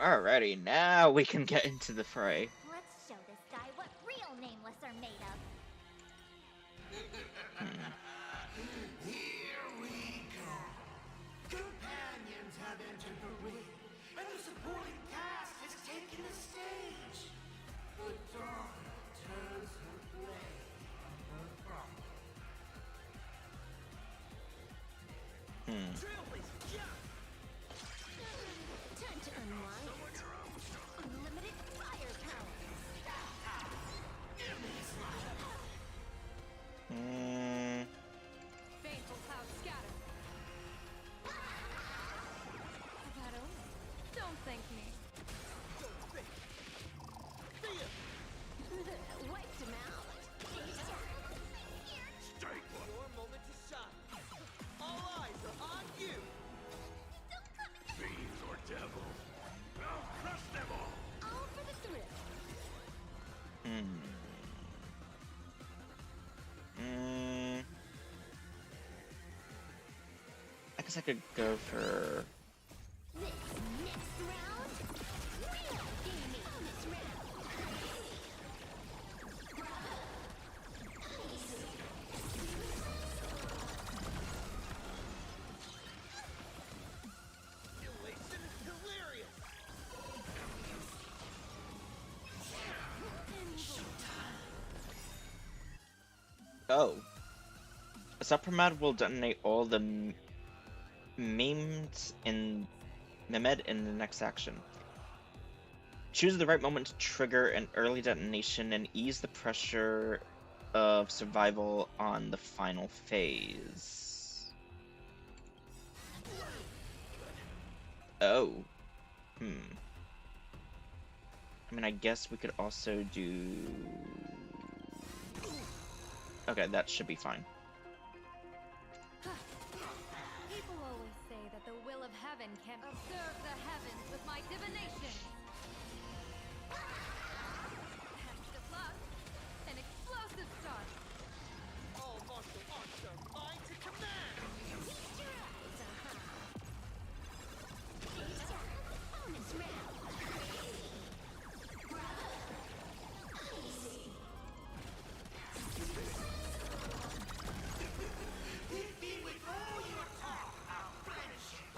Alrighty, now we can get into the fray. Let's show this guy what real nameless are made of. Here we go. Companions have entered the ring, and the supporting cast has taken the stage. The dawn turns her blade on her throne. Trailblazer, jump! Time to unwind. Unlimited firepower. Baneful cloud scatter. That over. Don't thank me. Wiped him out. Strike one. Your moment to shine. All eyes are on you. Fiends or devils. I'll crush them all. All for the thrill. I guess I could go for... This next round, real gaming. Bonus round. Elation is hilarious. Oh. Asat Pramad will detonate all the memes in Mehmed in the next action. Choose the right moment to trigger an early detonation and ease the pressure of survival on the final phase. Oh. I mean, I guess we could also do... Okay, that should be fine. People always say that the will of heaven can observe the heavens with my divination. Extra plus, an explosive start. All martial arts are mine to command. Feast your eyes, Bonus round. Hit me with all your talk. I'll finish it.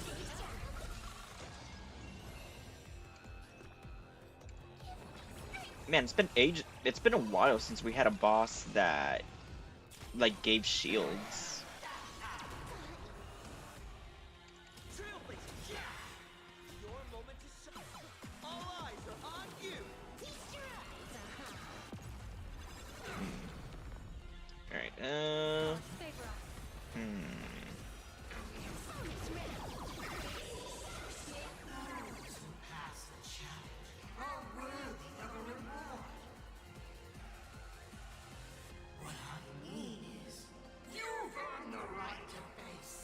This is Honkai. Man, it's been a while since we had a boss that, like, gave shields. Trailblazer, jump! Your moment to shine. All eyes are on you. Feast your eyes, Alright, Vaporize. Bonus round. Those who pass the challenge are worthy of a reward. What I mean is, you've earned the right to face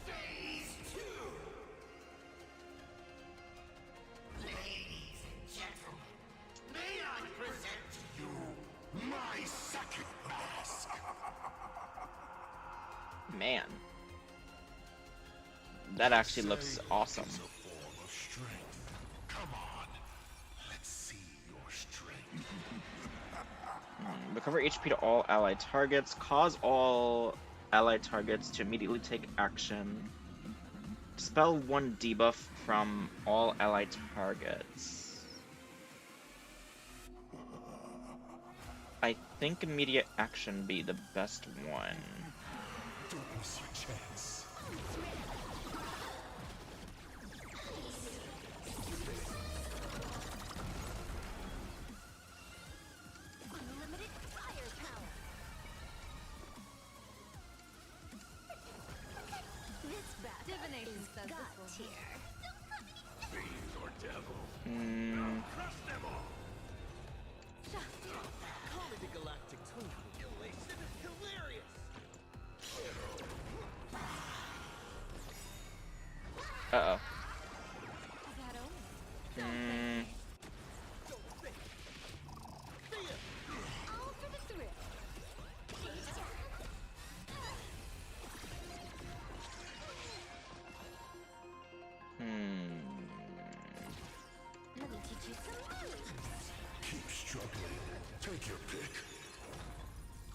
Phase 2. Ladies and gentlemen, may I present to you my second mask. man. That actually looks awesome. It's a form of strength. Come on, let's see your strength. Recover HP to all allied targets. Cause all allied targets to immediately take action. Dispel one debuff from all allied targets. I think immediate action be the best one. Don't miss your chance. Unlimited firepower. This battle Divination is says this God will tier. Fiends or devils, Mm, crush them all. Call me the galactic tune. Elation is hilarious.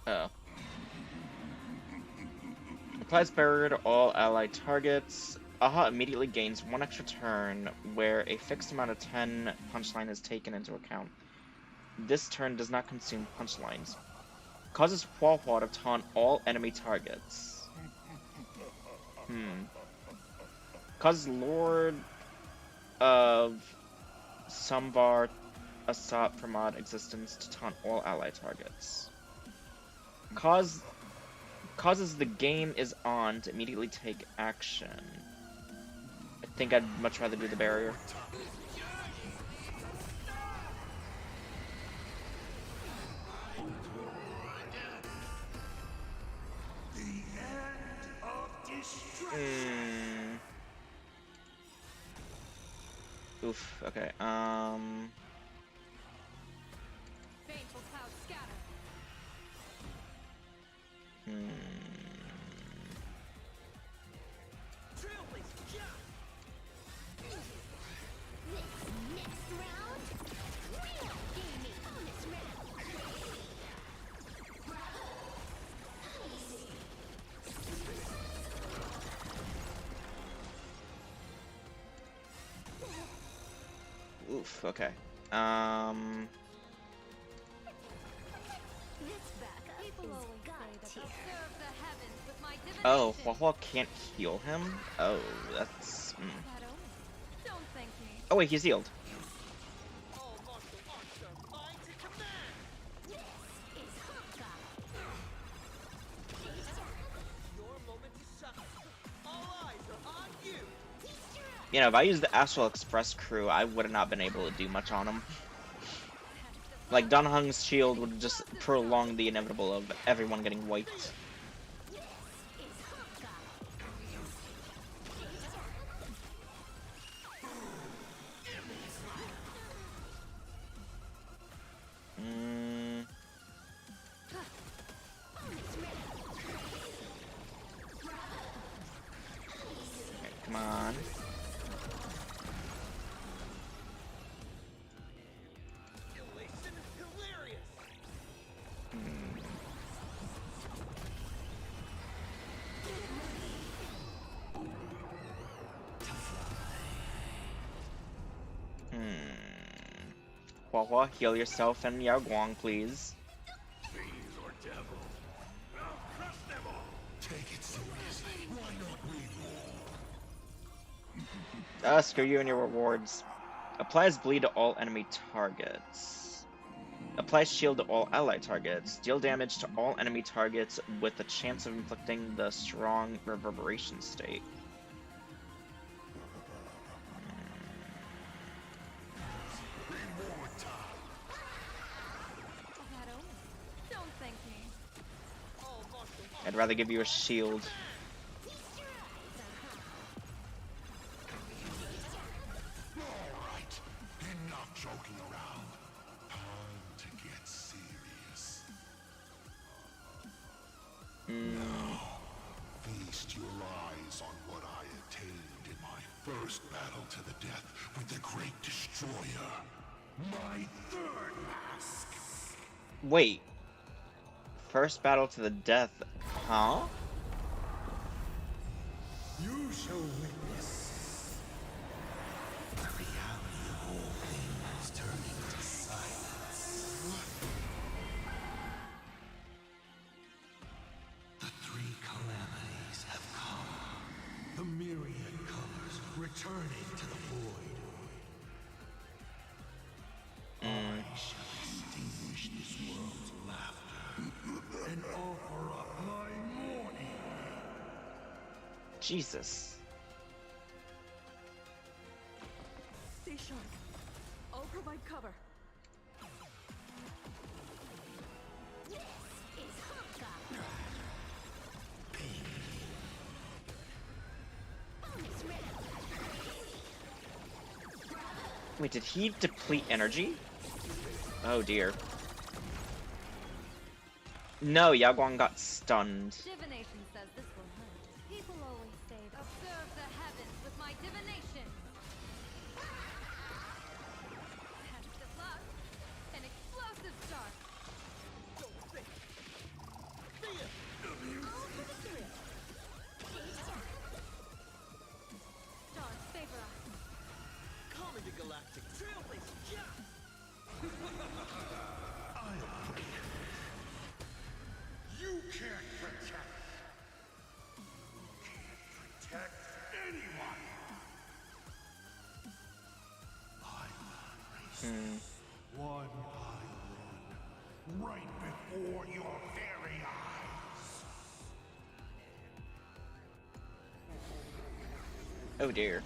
Oh. Applies barrier to all allied targets. Aha immediately gains 1 extra turn where a fixed amount of 10 punchline is taken into account. This turn does not consume punchlines. Causes Hua Hua to taunt all enemy targets. Causes Lord of Sambar Asat Pramod existence to taunt all allied targets. Causes the game is on to immediately take action. I think I'd much rather do the barrier. Oof, okay, Baneful cloud scatter. Next round, real gaming bonus round. oof, okay. This backup People is always god say that tier. they'll serve the heavens with my divination. Oh, Hua Hua can't heal him? Oh, that's... That only. Don't thank me. Oh wait, he's healed. All martial arts are mine to command! This is Honkai. Your moment to shine. All eyes are on you! You know, if I used the Astral Express crew, I would have not been able to do much on him. Like, Dan Heng's shield would just prolong the inevitable of everyone getting wiped. This is Honkai. Okay, come on. Elation hilarious! Hua Hua, heal yourself and Yao Guang, please. Fiends or devil. I'll crush them all. Take it seriously. Why not we war? Screw you and your rewards. Applies bleed to all enemy targets. Applies shield to all allied targets. Deal damage to all enemy targets with a chance of inflicting the strong reverberation state. That only. Don't thank me. All martial arts I'd rather give you a shield. Alright, enough joking around. Time to get serious. Now, feast your eyes on what I attained in my first battle to the death with the Great Destroyer. My third mask. Wait. First battle to the death, huh? You shall witness the reality of all things turning to silence. The three calamities have come. The myriad colors returning to the void. I shall extinguish this world's laughter and offer up my mourning. Jesus. Stay sharp. I'll provide cover. This is Honkai. Bonus round. Wait, did he deplete energy? Oh dear. No, Yao Guang got stunned. Divination says this will hurt. People always say that. Observe the heavens with my divination. Test of luck. An explosive start. don't think. Hmm. One by one, right before your very eyes. Oh dear.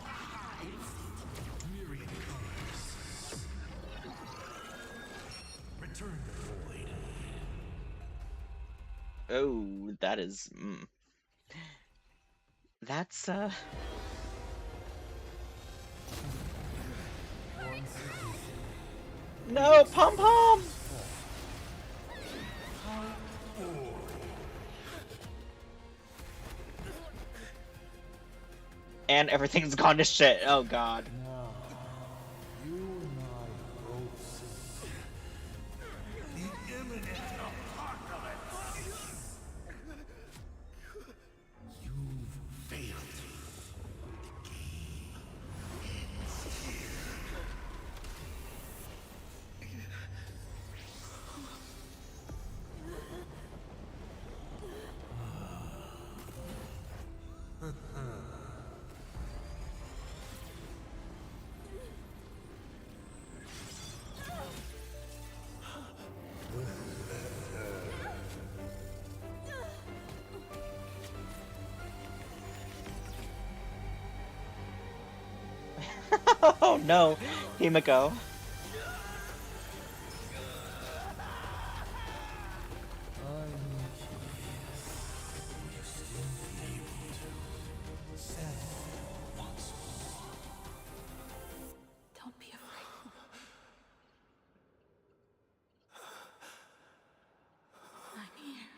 Myriad colors. Return the void. Oh, that is. That's No, Pom Pom! And everything's gone to shit. Oh god. Now, you and I both see the imminent apocalypse. You've failed. The game ends here. Oh no, Himiko. Don't be afraid. I'm here.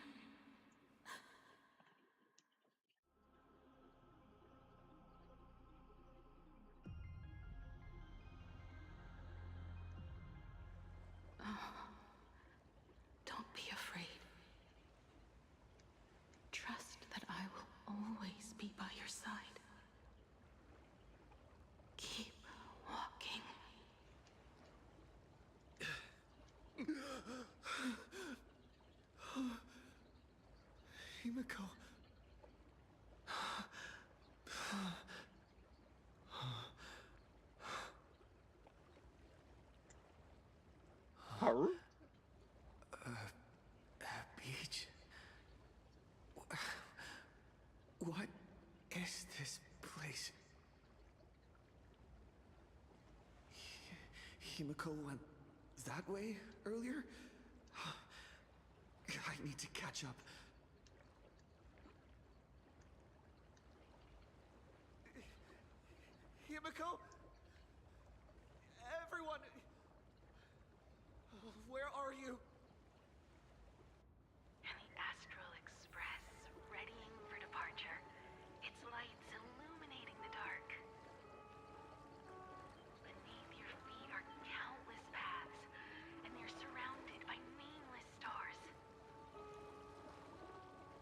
Don't be afraid. Trust that I will always be by your side. Keep walking. Himiko. Haru? Beach. What is this place? Himiko went that way earlier? I need to catch up. Himiko? Everyone! Where are you? And the Astral Express, readying for departure. Its lights illuminating the dark. Beneath your feet are countless paths, and you're surrounded by nameless stars.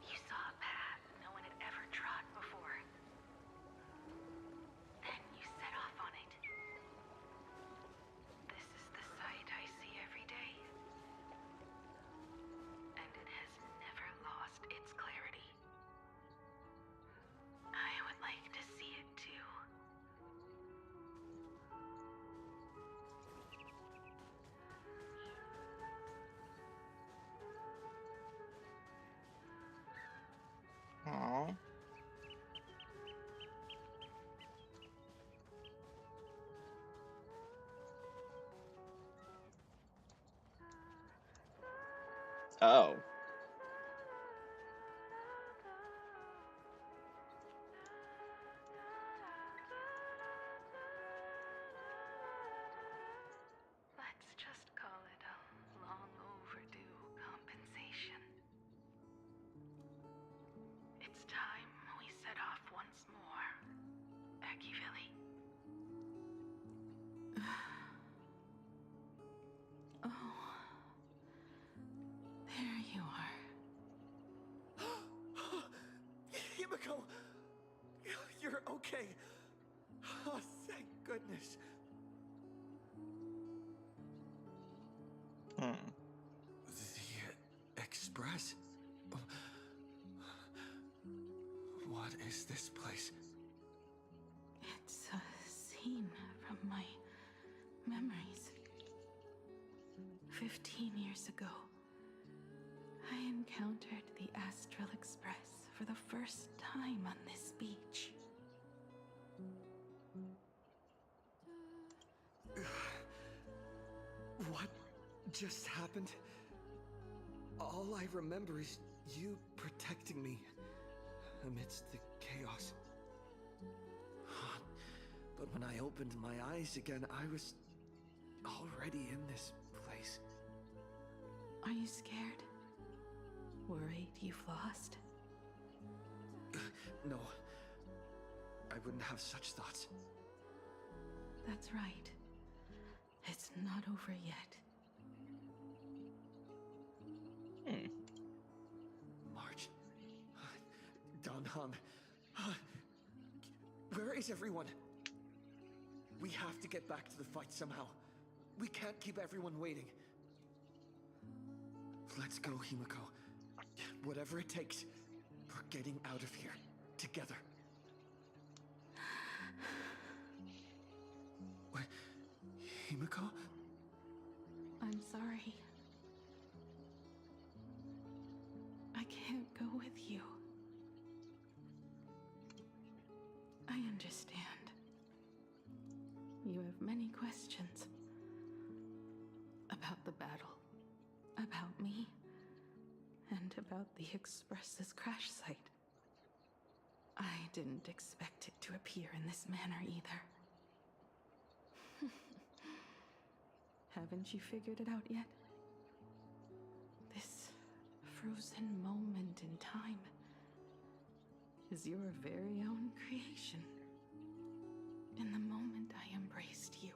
You saw a path no one had ever trod before. Then you set off on it. This is the sight I see every day. And it has never lost its clarity. I would like to see it too. Aww. Oh. Let's just call it a long overdue compensation. It's time we set off once more, Akivili. Oh. There you are. Himiko! You're okay. Oh, thank goodness. Hmm. The Express? What is this place? It's a scene from my memories. 15 years ago, I encountered the Astral Express for the first time on this beach. What just happened? All I remember is you protecting me amidst the chaos. But when I opened my eyes again, I was already in this place. Are you scared? Worried you've lost? No. I wouldn't have such thoughts. That's right. It's not over yet. March. Danhan. Where is everyone? We have to get back to the fight somehow. We can't keep everyone waiting. Let's go, Himiko. Whatever it takes, we're getting out of here. Together. What? Himiko? I'm sorry. I can't go with you. I understand. You have many questions. About the battle. About me. And about the Express's crash site. I didn't expect it to appear in this manner either. Haven't you figured it out yet? This frozen moment in time is your very own creation. In the moment I embraced you,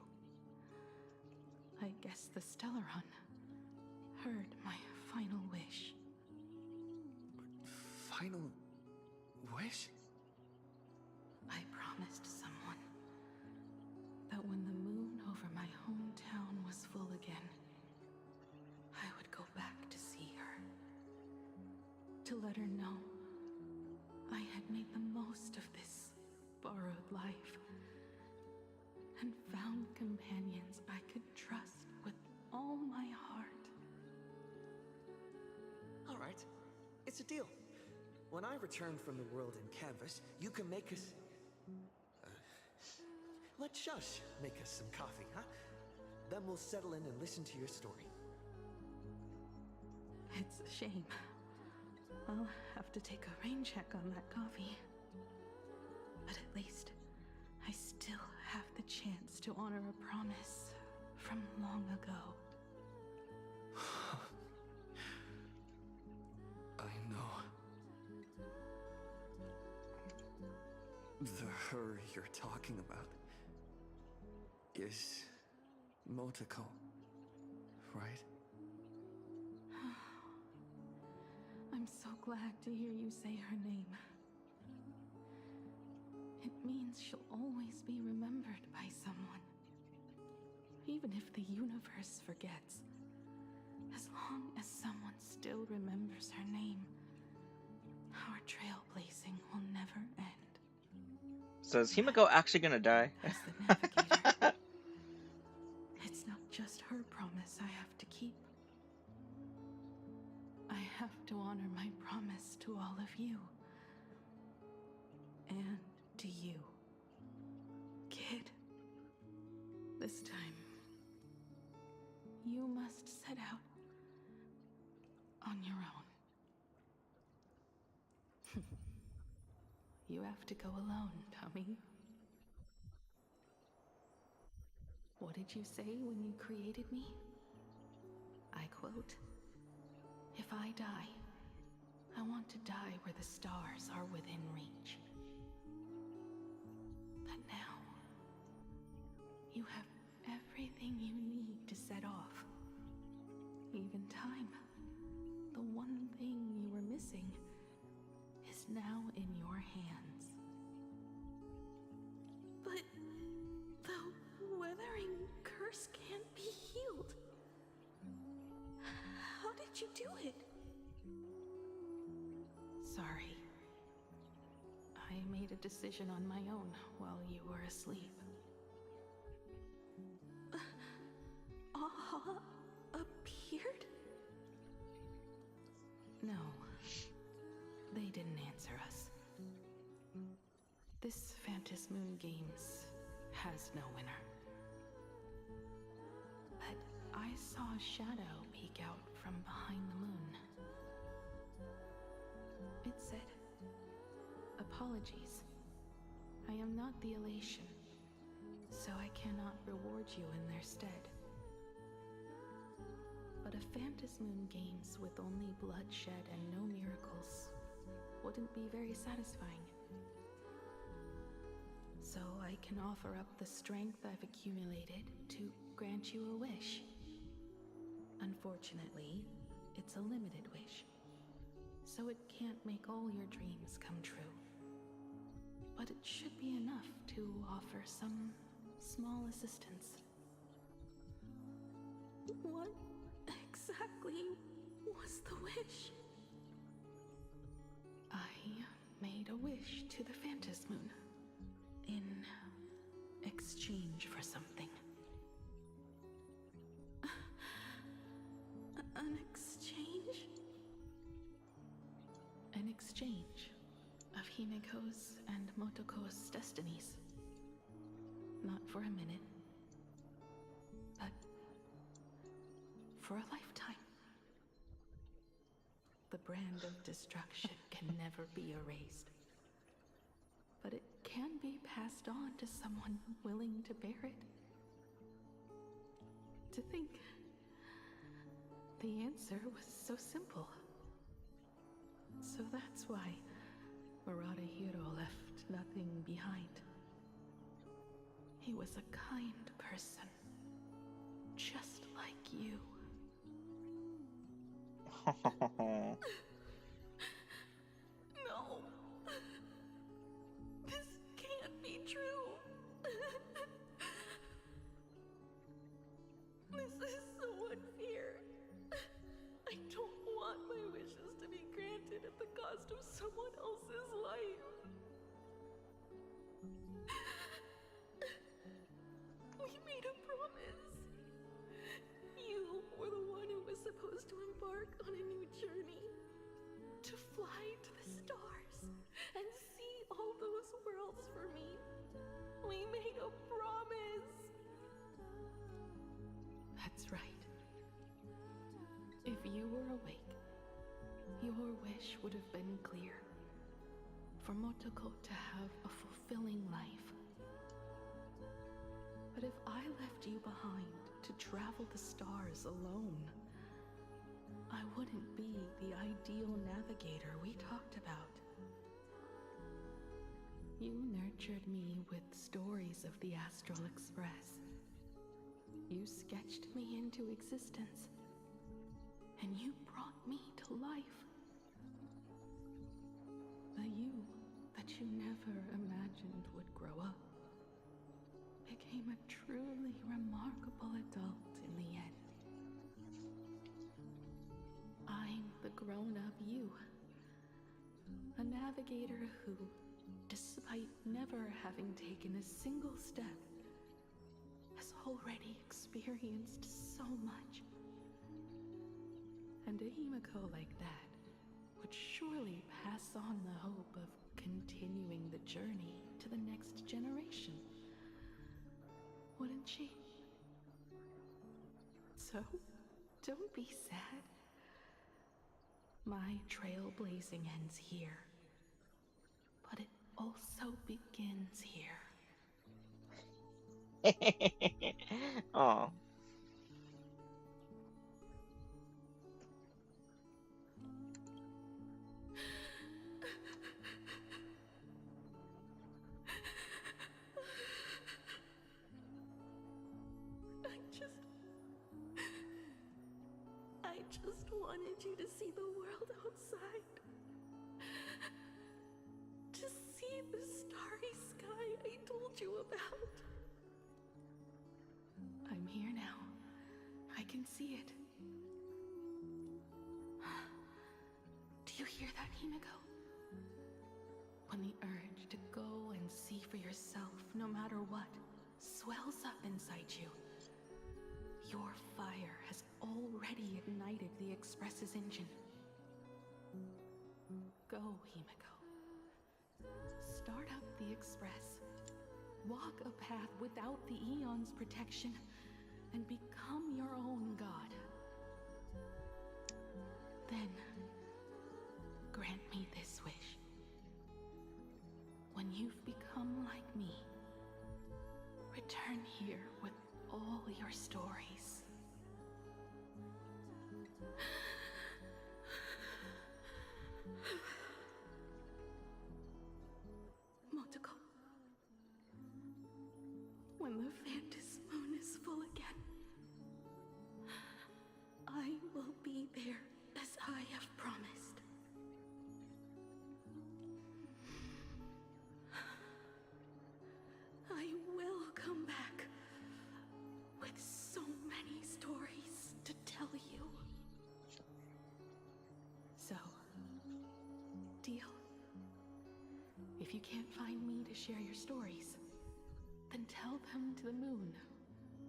I guess the Stellaron heard my final wish. Final wish? I promised someone that when the moon over my hometown was full again, I would go back to see her. To let her know I had made the most of this borrowed life and found companions I could trust with all my heart. All right. It's a deal. When I return from the world in canvas, you can make us... let Shush make us some coffee, huh? Then we'll settle in and listen to your story. It's a shame. I'll have to take a rain check on that coffee. But at least I still have the chance to honor a promise from long ago. I know. The her you're talking about is Motoko, right? I'm so glad to hear you say her name. It means she'll always be remembered by someone. Even if the universe forgets. As long as someone still remembers her name, our trailblazing will never end. So is Himiko actually gonna die? As the navigator, it's not just her promise I have to keep. I have to honor my promise to all of you. And to you. Kid. This time, you must set out on your own. You have to go alone, Tommy. What did you say when you created me? I quote, "If I die, I want to die where the stars are within reach." But now, you have everything you need to set off. Even time. The one thing you were missing is now in your hands. But the weathering curse can't be healed. How did you do it? Sorry. I made a decision on my own while you were asleep. A No. They didn't answer us. This Phantasm Moon Games has no winner. But I saw a shadow peek out from behind the moon. It said, "Apologies. I am not the elation, so I cannot reward you in their stead." But a Phantasm Moon Games with only bloodshed and no miracles wouldn't be very satisfying. So I can offer up the strength I've accumulated to grant you a wish. Unfortunately, it's a limited wish, so it can't make all your dreams come true. But it should be enough to offer some small assistance. What exactly was the wish? I made a wish to the Phantasm Moon in exchange for something. An exchange? An exchange of Himiko's and Motoko's destinies. Not for a minute, but for a lifetime. The brand of destruction can never be erased, but it can be passed on to someone willing to bear it. To think the answer was so simple. So that's why Hiro left nothing behind. He was a kind person, just like you. No! This can't be true! This is so unfair. I don't want my wishes to be granted at the cost of someone else's life. We made a promise. You were the one who was supposed to embark on a new journey. To fly to the stars and see all those worlds for me. We made a promise. That's right. If you were awake, your wish would have been clear. For Motoko to have a fulfilling life. But if I left you behind to travel the stars alone, I wouldn't be the ideal navigator we talked about. You nurtured me with stories of the Astral Express. You sketched me into existence, and you brought me to life. The you that you never imagined would grow up became a truly remarkable adult in the end. I'm the grown-up you. A navigator who, despite never having taken a single step, has already experienced so much. And a Himiko like that would surely pass on the hope of continuing the journey to the next generation. Wouldn't she? So, don't be sad. My trailblazing ends here, but it also begins here. Oh. I just wanted you to see the world outside. To see the starry sky I told you about. I'm here now. I can see it. Do you hear that, Himiko? When the urge to go and see for yourself, no matter what, swells up inside you, your fire has already ignited the Express's engine. Go, Himiko. Start up the Express. Walk a path without the Eon's protection, and become your own god. Then, grant me this wish. When you've become like me, return here with all your stories. Motoko, when the Phantom Moon is full again, I will be there as I have promised. I will come back with so many stories to tell you. So, deal? If you can't find me to share your stories, then tell them to the moon,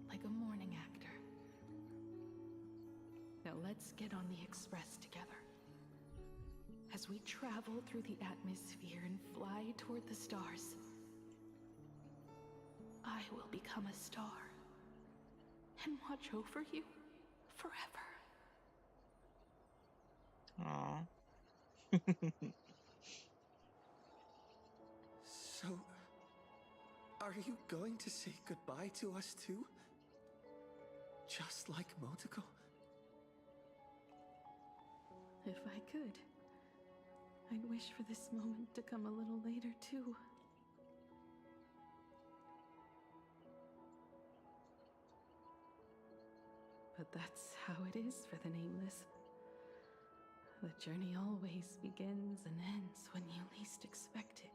like a morning actor. Now let's get on the Express together. As we travel through the atmosphere and fly toward the stars, I will become a star and watch over you forever. Aww. So, are you going to say goodbye to us too? Just like Motoko? If I could, I'd wish for this moment to come a little later too. But that's how it is for the Nameless. The journey always begins and ends when you least expect it.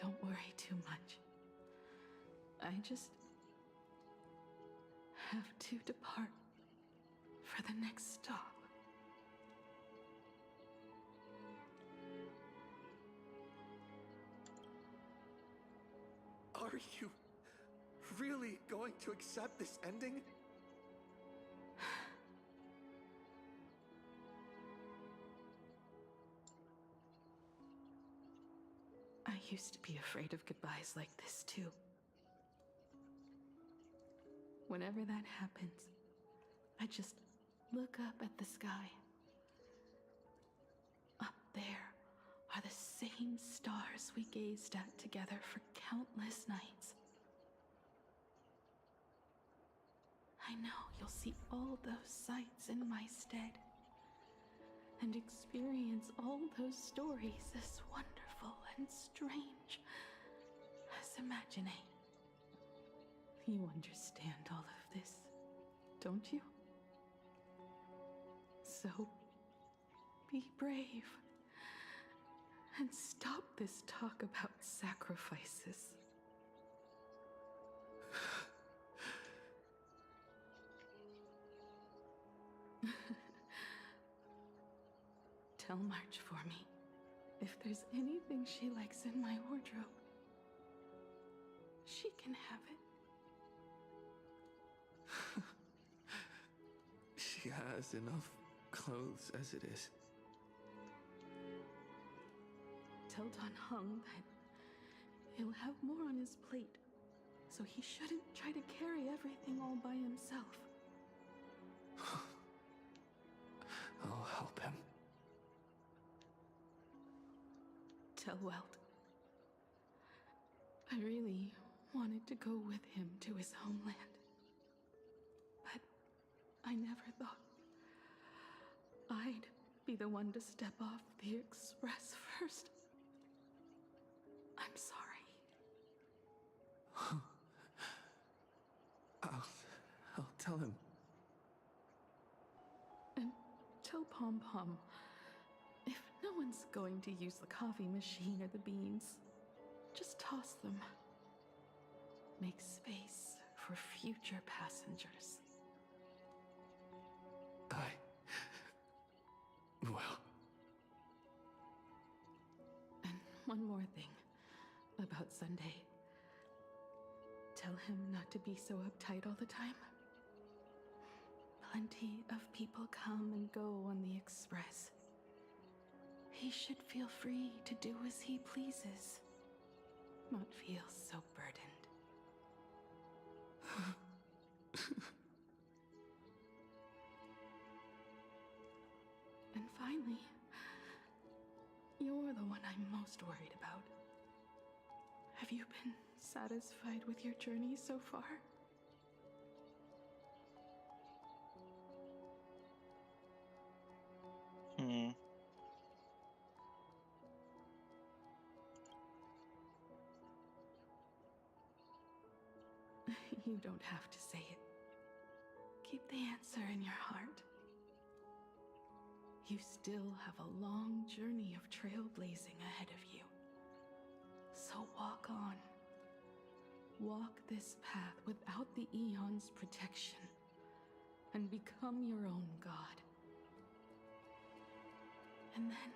Don't worry too much. I just have to depart for the next stop. Are you really going to accept this ending? I used to be afraid of goodbyes like this too. Whenever that happens, I just look up at the sky. Up there are the same stars we gazed at together for countless nights. I know you'll see all those sights in my stead and experience all those stories as wonderful and strange as imagining. You understand all of this, don't you? So, be brave and stop this talk about sacrifices. Tell March for me if there's anything she likes in my wardrobe. She can have it. She has enough clothes as it is. Tell Don Hung that he'll have more on his plate, so he shouldn't try to carry everything all by himself. I'll help him. Tell Welt I really wanted to go with him to his homeland, but I never thought I'd be the one to step off the Express first. I'm sorry. I'll tell him. And tell Pom Pom, if no one's going to use the coffee machine or the beans, just toss them. Make space for future passengers. Well. And one more thing about Sunday. Tell him not to be so uptight all the time. Plenty of people come He should feel free to do as he pleases, not feel so burdened. And finally, you're the one I'm most worried about. Have you been satisfied with your journey so far? You don't have to say it. Keep the answer in your heart. You still have a long journey of trailblazing ahead of you. So walk on. Walk this path without the Eon's protection, and become your own god. And then,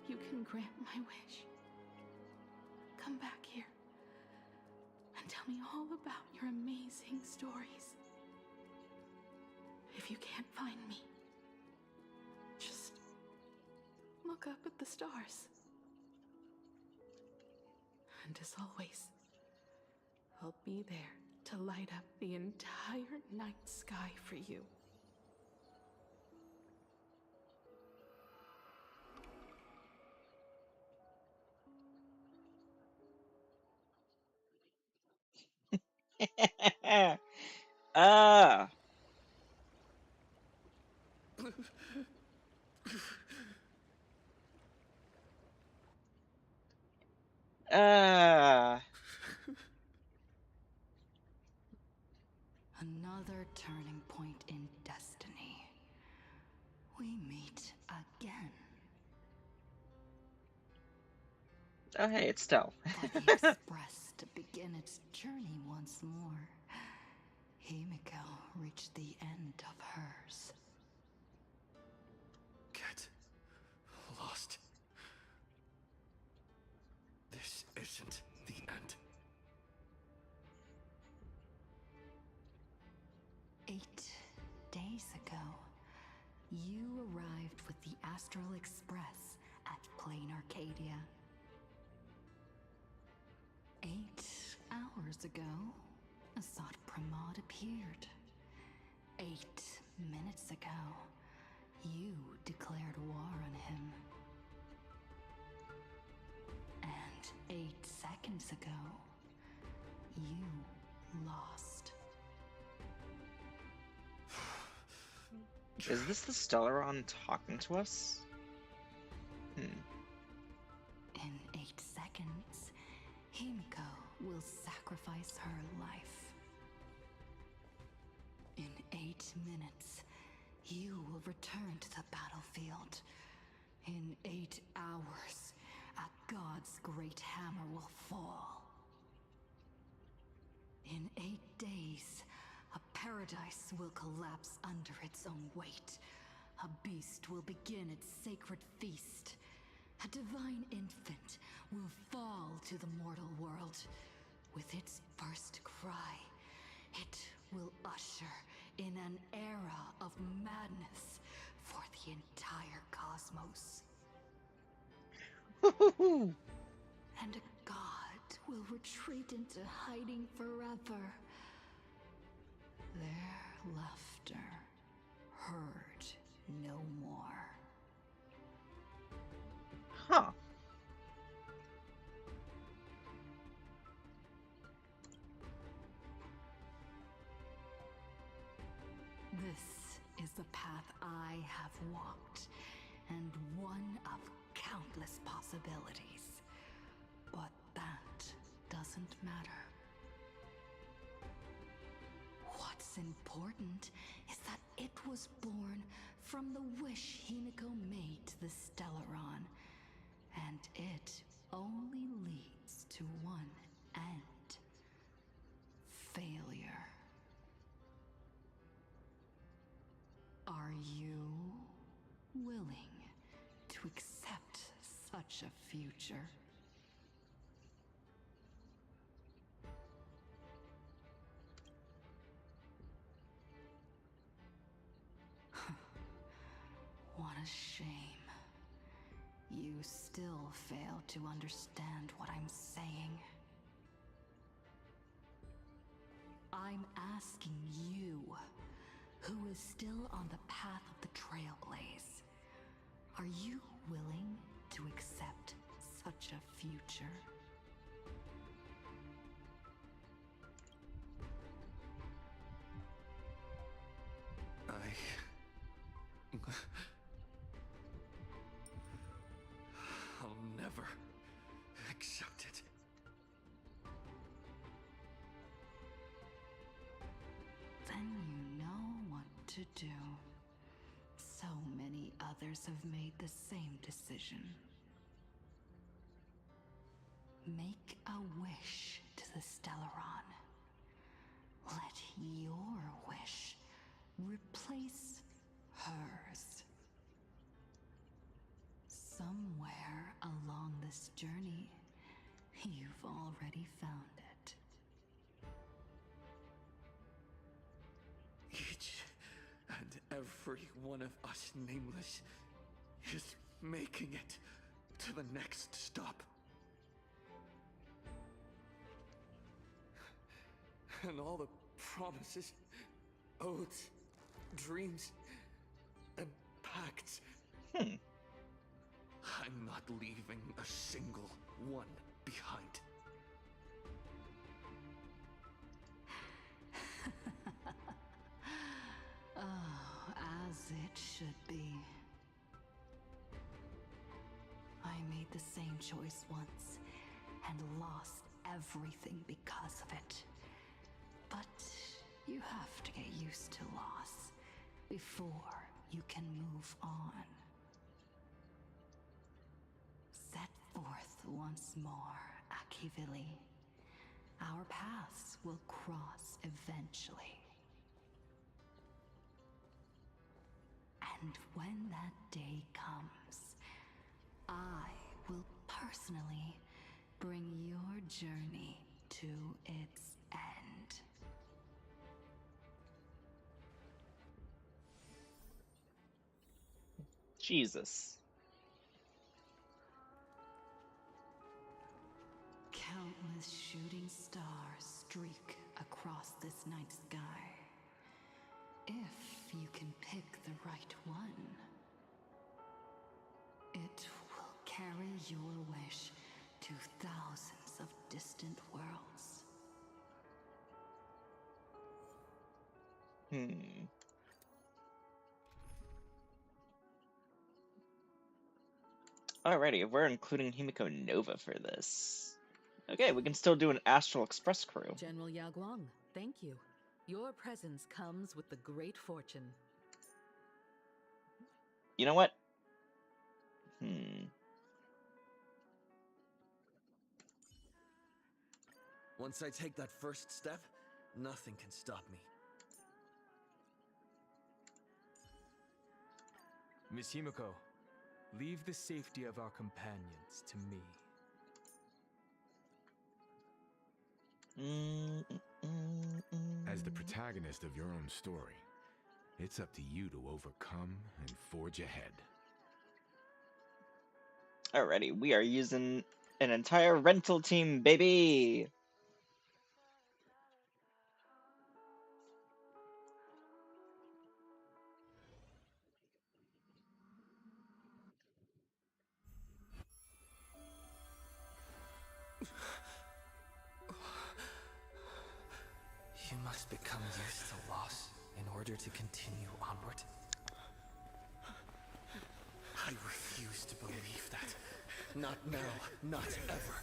you can grant my wish. Come back here, and tell me all about your amazing stories. If you can't find me, just look up at the stars. And as always, I'll be there to light up the entire night sky for you. Ah. Another turning point in destiny. We meet again. Oh, hey, it's Stell. For the Express to begin its journey once more, Himiko reached the end of hers. Get lost. This isn't the end. 8 days ago, you arrived with the Astral Express at Plain Arcadia. 8 hours ago, Asat Pramod appeared. 8 minutes ago, you declared war on him. And 8 seconds ago, you lost. Is this the Stellaron talking to us? In 8 seconds, Himiko will sacrifice her life. In 8 minutes, you will return to the battlefield. In 8 hours, a god's great hammer will fall. In 8 days, a paradise will collapse under its own weight. A beast will begin its sacred feast. A divine infant will fall to the mortal world. With its first cry, it will usher in an era of madness for the entire cosmos. And a god will retreat into hiding forever. Their laughter heard no more. Huh. This is the path I have walked, and one of countless possibilities. But that doesn't matter. What's important is that it was born from the wish Himiko made to the Stellaron, and it only leads to one end: failure. Are you willing to accept such a future? What a shame. You still fail to understand what I'm saying. I'm asking you, who is still on the path of the Trailblaze, are you willing to accept such a future? I'll never accept it. Then you know what to do. So many others have made the same decision. Make a wish to the Stellaron. Let your wish replace hers. Somewhere along this journey, you've already found it. Each and every one of us nameless is making it to the next stop. And all the promises, oaths, dreams, and pacts. I'm not leaving a single one behind. Oh, as it should be. I made the same choice once, and lost everything because of it. But you have to get used to loss before you can move on. Set forth once more, Akivili. Our paths will cross eventually. And when that day comes, I will personally bring your journey to its end. Jesus. Countless shooting stars streak across this night sky. If you can pick the right one, it will carry your wish to thousands of distant worlds. Alrighty, if we're including Himiko Nova for this. Okay, we can still do an Astral Express crew. General Yao Guang, thank you. Your presence comes with the great fortune. You know what? Once I take that first step, nothing can stop me. Miss Himiko, leave the safety of our companions to me. As the protagonist of your own story, it's up to you to overcome and forge ahead. Alrighty, we are using an entire rental team, baby! You must become used to loss in order to continue onward. I refuse to believe that. Not now, not ever.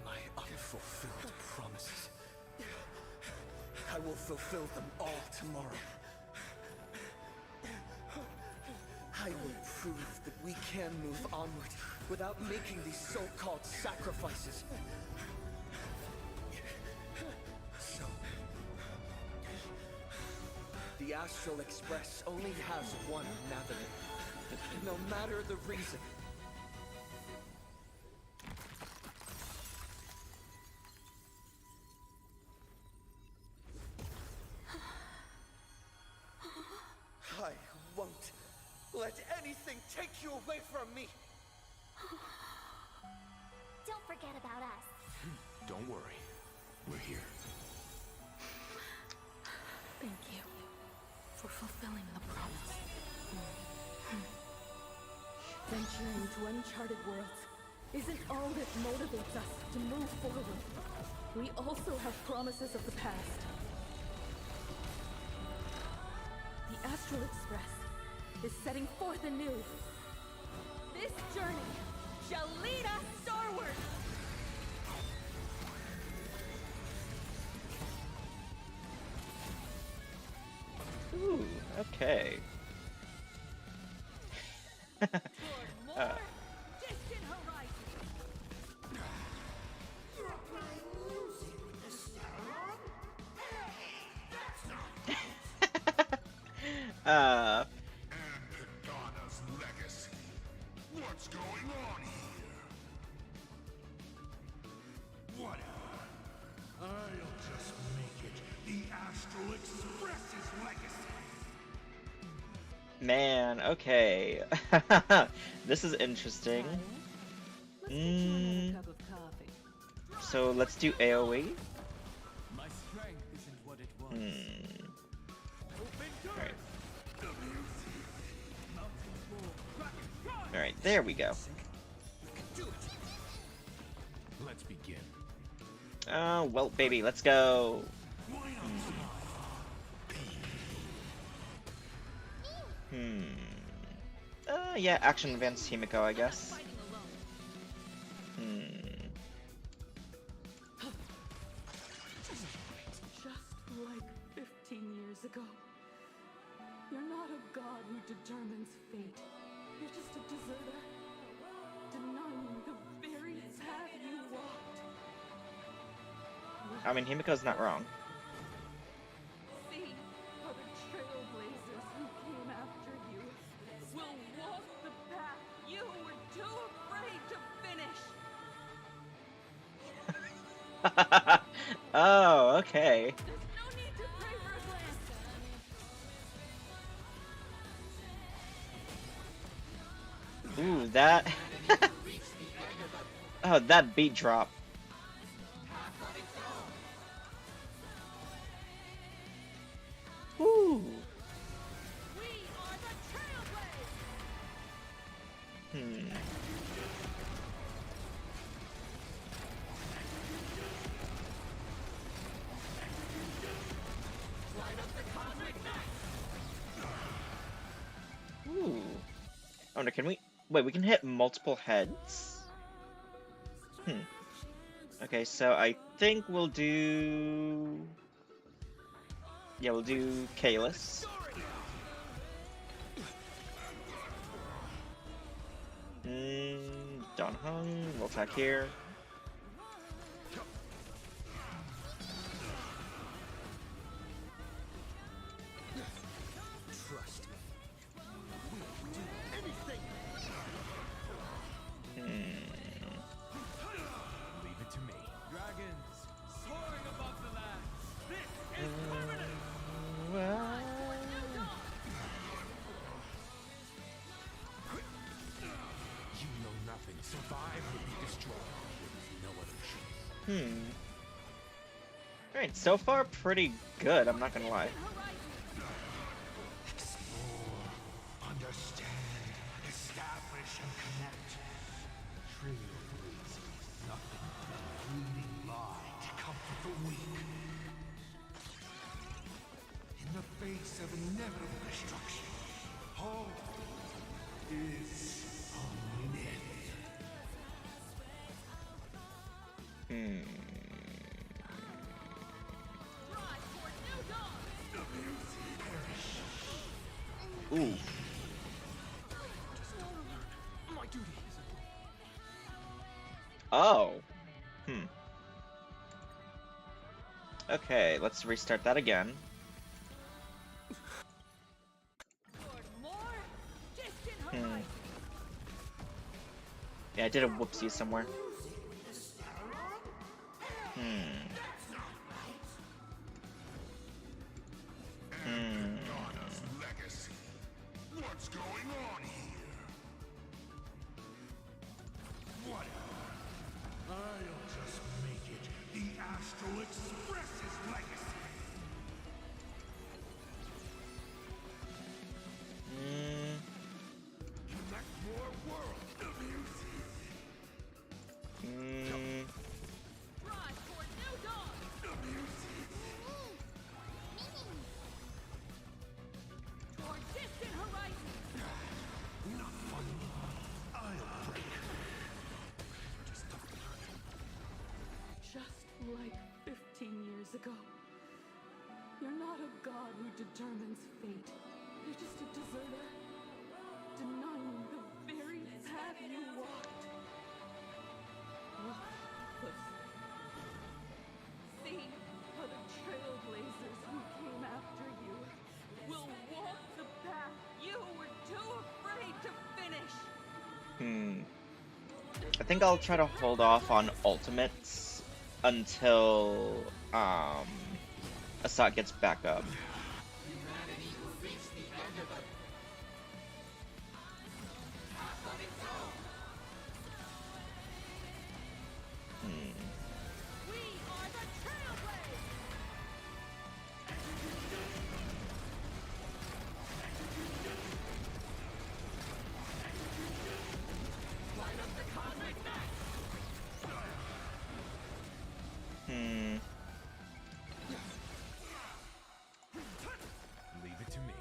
My unfulfilled promises. I will fulfill them all tomorrow. I will prove that we can move onward without making these so-called sacrifices. So, the Astral Express only has one navigant, no matter the reason. you away from me! Don't forget about us. Don't worry. We're here. Thank you for fulfilling the promise. Venturing into uncharted worlds isn't all that motivates us to move forward. We also have promises of the past. The Astral Express is setting forth anew. This journey shall lead us starward! Ooh, okay. Pagana's legacy. What's going on here? Whatever. I'll just make it the Astral Express's legacy. Man, okay. This is interesting. So let's do AoE. My strength isn't what it was. Alright. Alright, there we go. Let's begin. Oh, well, baby, let's go. Yeah, action advanced Himiko, I guess. Just like 15 years ago. You're not a god who determines fate. You're just a deserter, denying the very path you walked. I mean, Himiko's not wrong. See how the trailblazers who came after you will walk the path you were too afraid to finish. Oh, okay. There's no need to pray for a glance. Ooh, that... Oh, that beat drop. Woo! Ooh. Oh no, can we... Wait, we can hit multiple heads? Okay, so I think we'll do... Yeah, we'll do Kalis. Don Hung, we'll attack here. Trust me. We'll do anything. Leave it to me. Dragons soaring above the land. This is permanent. You know nothing. Survive or be destroyed. There's no other choice. Alright, so far pretty good, I'm not gonna lie. Explore, understand, establish, and connect. Trailblazers, nothing but a fleeting lie to comfort the weak. In the face of inevitable destruction, hope is a myth. Ooh. My duty. Oh. Okay, let's restart that again. Yeah, I did a whoopsie somewhere. Pagana's legacy. What's going on here? like 15 years ago. You're not a god who determines fate. You're just a deserter, denying the very path you walked. Look closely. See how the trailblazers who came after you will walk the path you were too afraid to finish. I think I'll try to hold off on ultimates until Asat gets back up. Leave it to me.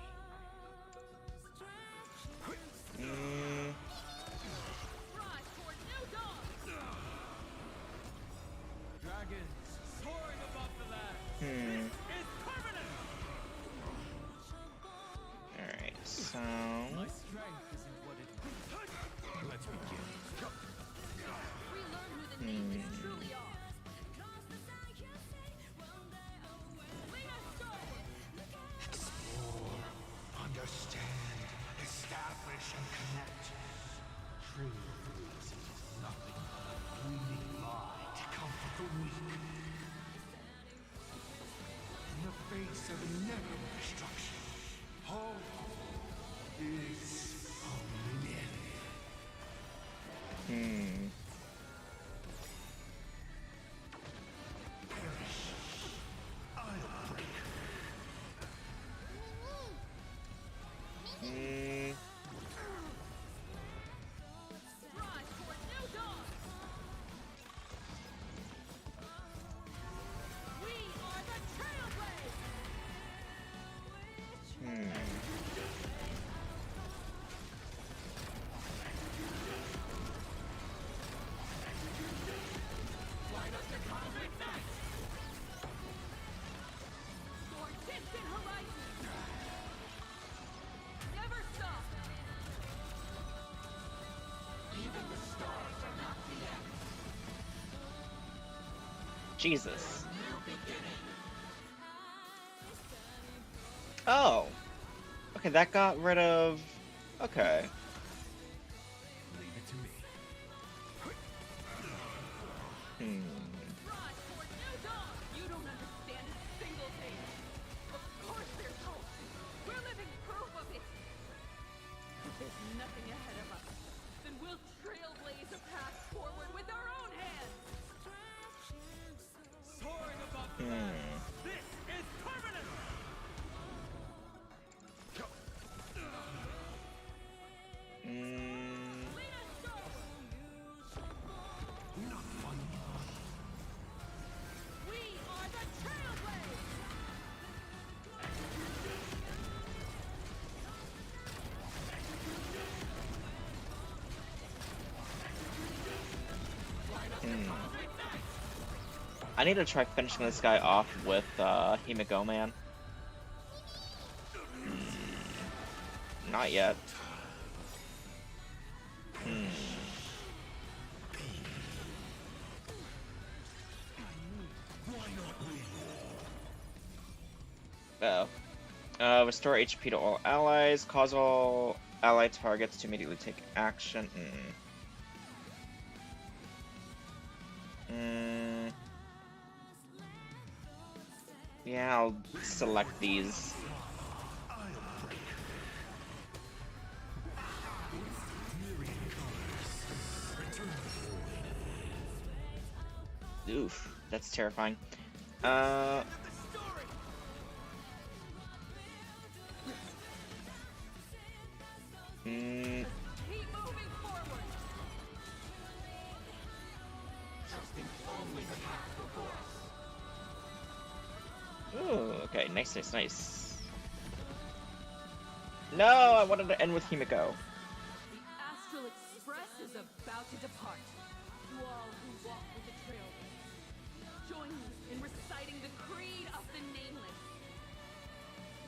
Dragons soaring above the land. This is permanent. Alright, so My strength isn't what it is. Let's begin. Relearn who the nations truly are. Explore, understand, establish, and connect. Trailblazing is nothing but a fleeting lie to comfort the weak. In the face of inevitable destruction, hope is a myth. Perish. I'll break. Rise toward new dawn. We are the trailblazers. For distant horizons. Never stop. Jesus. Oh. Okay, that got rid of... Okay. Leave it to me. Rise toward new dawn. You don't understand a single thing. Of course there's hope. We're living proof of it. If there's nothing ahead of us, then we'll trailblaze a path forward with our own hands. Soaring above the land. This is permanent. Lead us forward. Not funny. We are the trailblazers. I need to try finishing this guy off with Himiko, man. Not yet. Restore HP to all allies. Cause all ally targets to immediately take action. Yeah, I'll select these. Oof, that's terrifying. Keep moving forward. Ooh, okay, nice, nice, nice. No, I wanted to end with Himiko. The Astral Express is about to depart. To all who walk with the Trailblazers, join me in reciting the creed of the Nameless.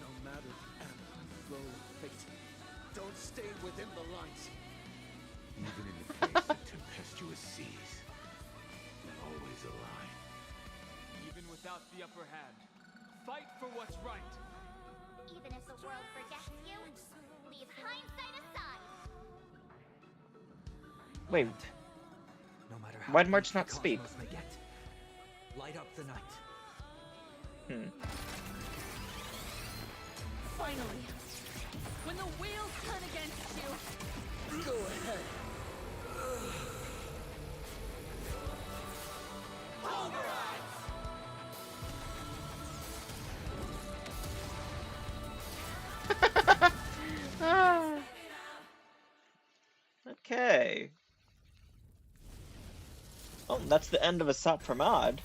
No matter the ebb and flow of fate, don't stay within the lines. Even in the face of tempestuous seas, there's always a line. Even without the upper hand, fight for what's right. Even if the world forgets you, leave hindsight aside. Wait, No matter how why'd deep March the not speak? cosmos may get, light up the night. Finally, when the wheels turn against you, Go ahead. Okay. Oh, that's the end of Asat Pramad.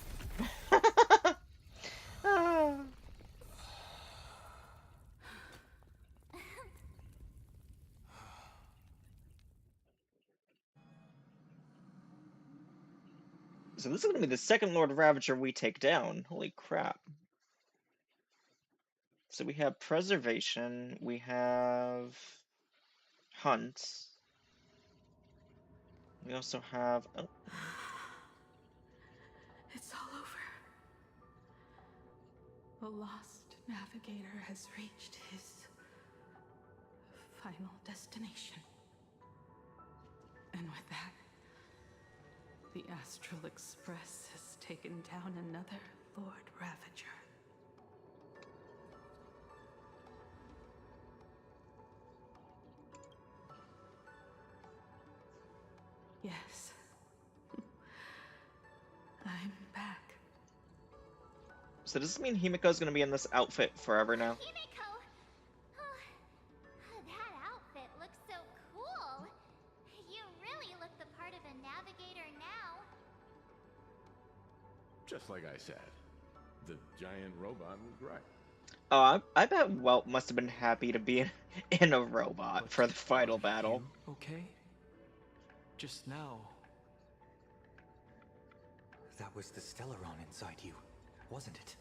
So this is gonna be the second Lord Ravager we take down. Holy crap. So we have Preservation, we have Hunt. We also have... Oh. It's all over. The lost navigator has reached his final destination. And with that, the Astral Express has taken down another Lord Ravager. Yes. I'm back. So does this mean Himiko's gonna be in this outfit forever now? Himiko! That outfit looks so cool. You really look the part of a navigator now. Just like I said, the giant robot was right. Oh, I bet Welt must have been happy to be in a robot for the final battle. You okay? Just now. That was the Stellaron inside you, wasn't it?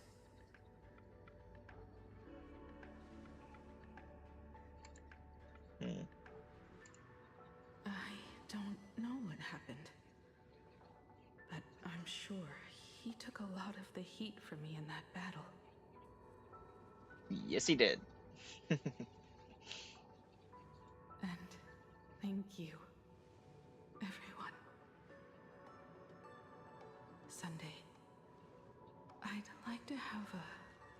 I don't know what happened. But I'm sure he took a lot of the heat from me in that battle. Yes, he did. And thank you, everyone. Sunday, I'd like to have a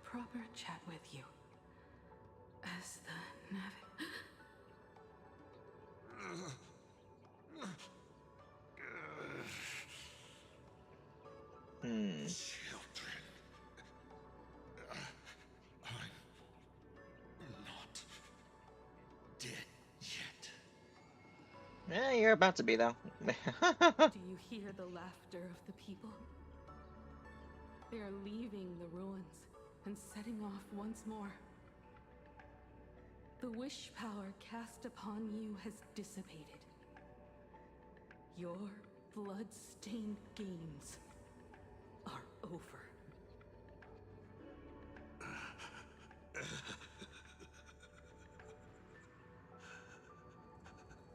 proper chat with you. As the Children. I'm not dead yet. Yeah, you're about to be, though. Do you hear the laughter of the people? They are leaving the ruins and setting off once more. The wish power cast upon you has dissipated. Your blood-stained games are over.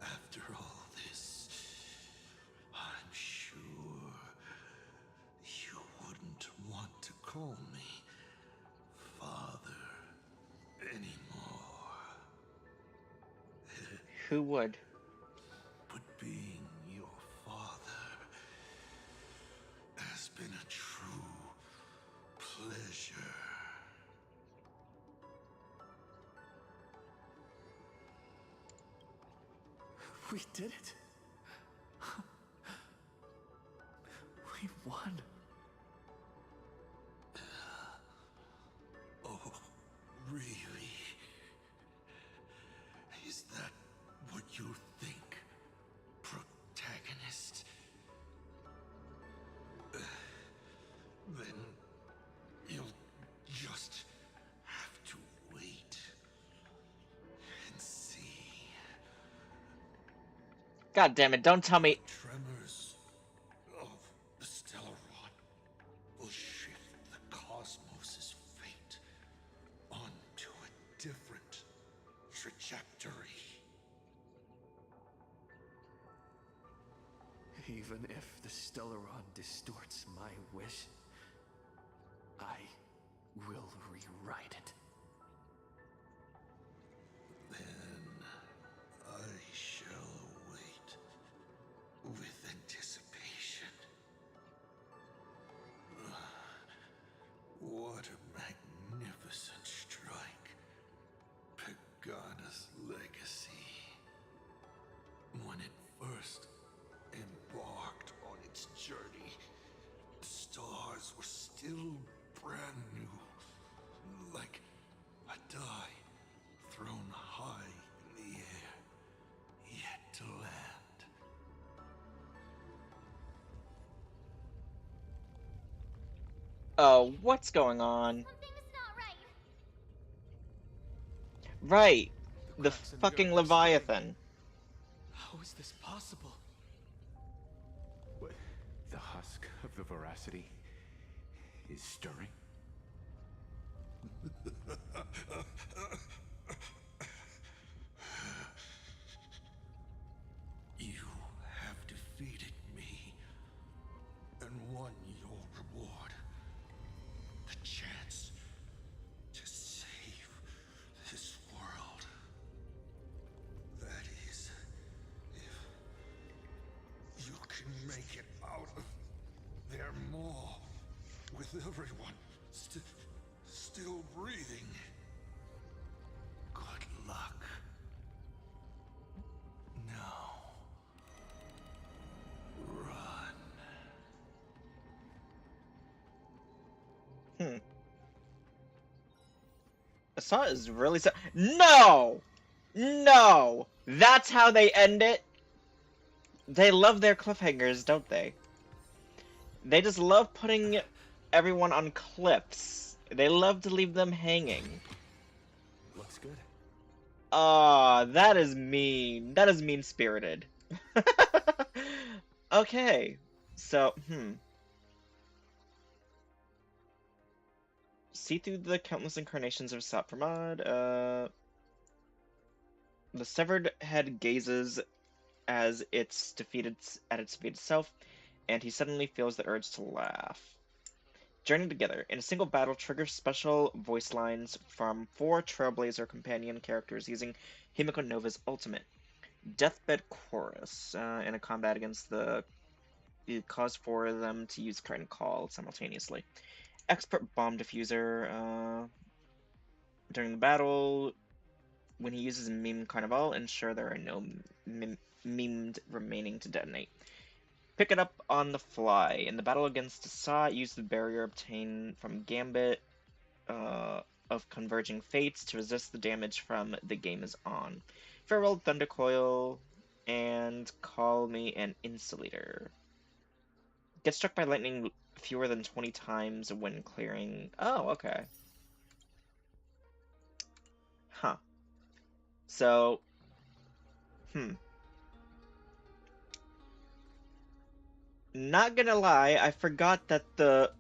After all this, I'm sure you wouldn't want to call me father anymore. Who would? But being your father has been a true pleasure. We did it. We won. Oh, really? Is that what you think, protagonist? Then you'll just have to wait and see. God damn it, don't tell me. Tremors of the Stellaron will trajectory. Even if the Stellaron distorts my wish, I will rewrite it. Then I shall wait with anticipation. What a magnificent strike. Pagana's legacy. When it first embarked on its journey, the stars were still brand new. Like a die thrown high in the air, yet to land. Oh, what's going on? Something's not right. Right. The cracks in the fucking earth are spreading. Leviathan. How is this possible? What? The husk of the veracity is stirring? You have defeated me and won your reward. The chance to save this world. That is, if you can make it out of their maw with everyone still breathing. Good luck. Now, run. Asat is really No! No! That's how they end it? They love their cliffhangers, don't they? They just love putting everyone on cliffs. They love to leave them hanging. Looks good. That is mean. That is mean-spirited. Okay. So, See through the countless incarnations of Asat Pramod. The severed head gazes as its defeated self, and he suddenly feels the urge to laugh. Journey together in a single battle triggers special voice lines from 4 Trailblazer companion characters using Himiko Nova's ultimate. Deathbed Chorus in a combat against it cause for them to use Curtain Call simultaneously. Expert Bomb Diffuser during the battle. When he uses Meme Carnival, ensure there are no memed remaining to detonate. Pick it up on the fly. In the battle against Asat, use the barrier obtained from Gambit of Converging Fates to resist the damage from The Game Is On. Farewell Thundercoil, and call me an Insulator. Get struck by lightning fewer than 20 times when clearing... Oh, okay. Huh. So... Not gonna lie, I forgot that the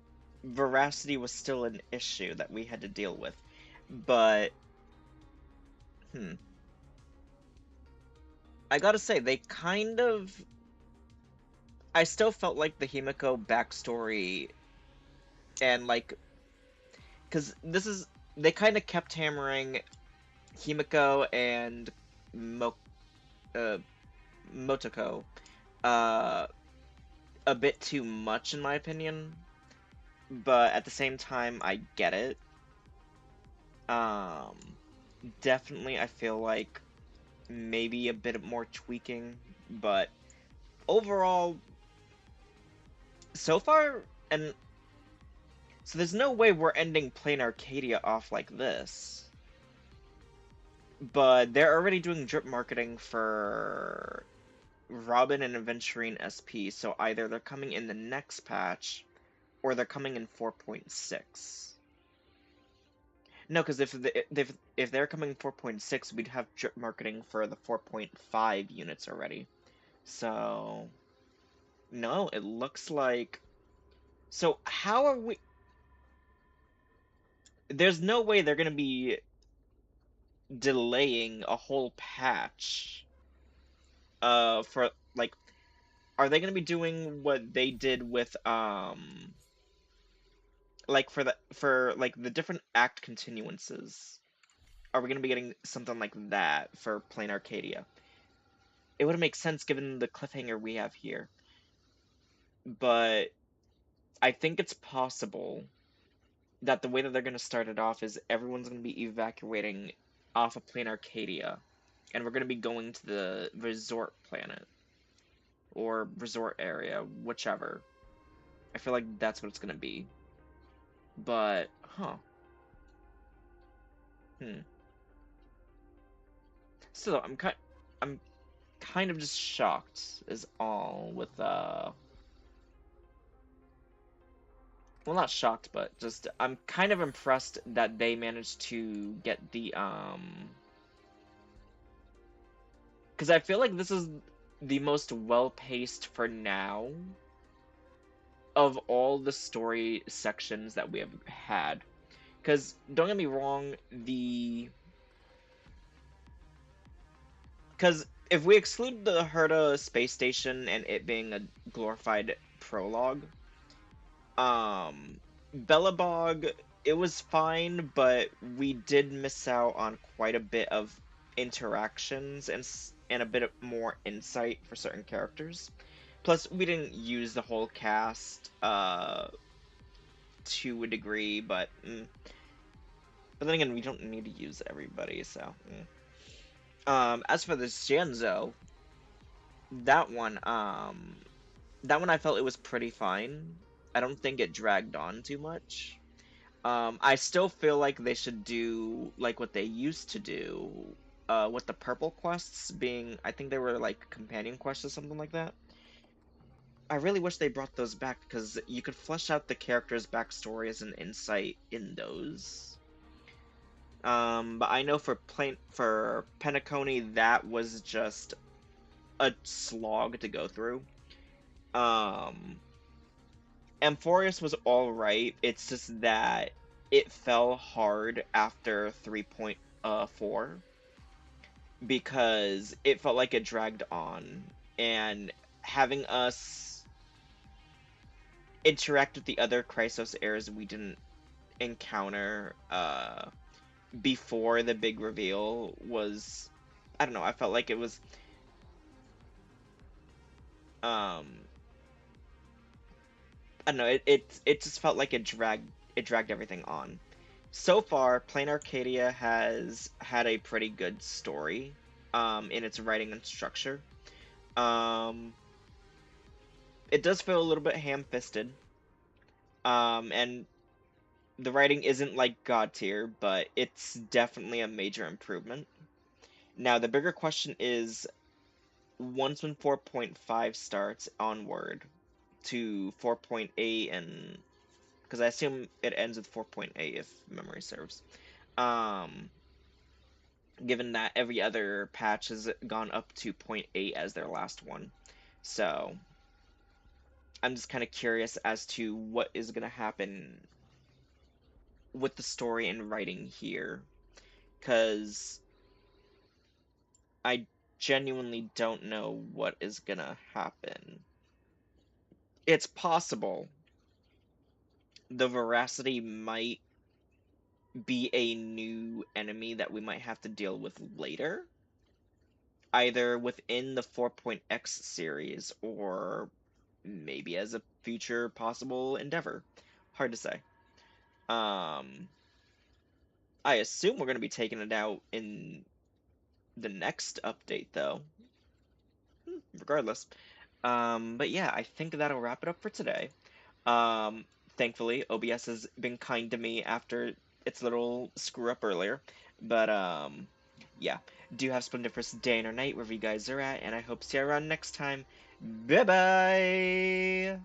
veracity was still an issue that we had to deal with. But... I gotta say, they kind of... I still felt like the Himiko backstory and, like... Because this is... They kind of kept hammering Himiko and Motoko a bit too much, in my opinion. But at the same time, I get it. Definitely, I feel like maybe a bit more tweaking, but overall, so far, and so there's no way we're ending Plain Arcadia off like this. But they're already doing drip marketing for Robin and Aventurine SP, so either they're coming in the next patch, or they're coming in 4.6. No, because if they're coming in 4.6, we'd have drip marketing for the 4.5 units already. So... No, it looks like... So, how are we... There's no way they're gonna be delaying a whole patch for like, are they gonna be doing what they did with like for like the different act continuances? Are we gonna be getting something like that for Plain Arcadia? It would make sense given the cliffhanger we have here. But I think it's possible that the way that they're gonna start it off is everyone's gonna be evacuating off of Plain Arcadia, and we're gonna be going to the resort planet or resort area, whichever. I feel like that's what it's gonna be. But, huh. Still, I'm kind of just shocked is all with well, not shocked, but just I'm kind of impressed that they managed to get the because I feel like this is the most well-paced for now of all the story sections that we have had. Because don't get me wrong, because if we exclude the Herta space station and it being a glorified prologue, Bellabog, it was fine, but we did miss out on quite a bit of interactions and a bit more insight for certain characters. Plus, we didn't use the whole cast to a degree, but then again, we don't need to use everybody, so. As for the Xianzhou, that one I felt it was pretty fine. I don't think it dragged on too much. I still feel like they should do like what they used to do with the purple quests being, I think they were like companion quests or something like that. I really wish they brought those back because you could flesh out the characters' backstories and insight in those. But I know for Penacony, that was just a slog to go through. Amphorius was alright, it's just that it fell hard after 3.4 because it felt like it dragged on, and having us interact with the other Chrysos heirs we didn't encounter before the big reveal was, I don't know, I felt like it was I don't know, it just felt like it dragged everything on. So far, Plain Arcadia has had a pretty good story in its writing and structure. It does feel a little bit ham-fisted. And the writing isn't like God tier, but it's definitely a major improvement. Now, the bigger question is, once when 4.5 starts onward to 4.8, and because I assume it ends with 4.8 if memory serves. Given that every other patch has gone up to 0.8 as their last one. So I'm just kind of curious as to what is going to happen with the story and writing here, because I genuinely don't know what is going to happen. It's possible the Veracity might be a new enemy that we might have to deal with later, either within the 4.x series or maybe as a future possible endeavor. Hard to say. I assume we're going to be taking it out in the next update, though. Regardless. But yeah, I think that'll wrap it up for today. Thankfully, OBS has been kind to me after its little screw up earlier. But, yeah. Do have a splendiferous day or night wherever you guys are at, and I hope to see you around next time. Bye-bye!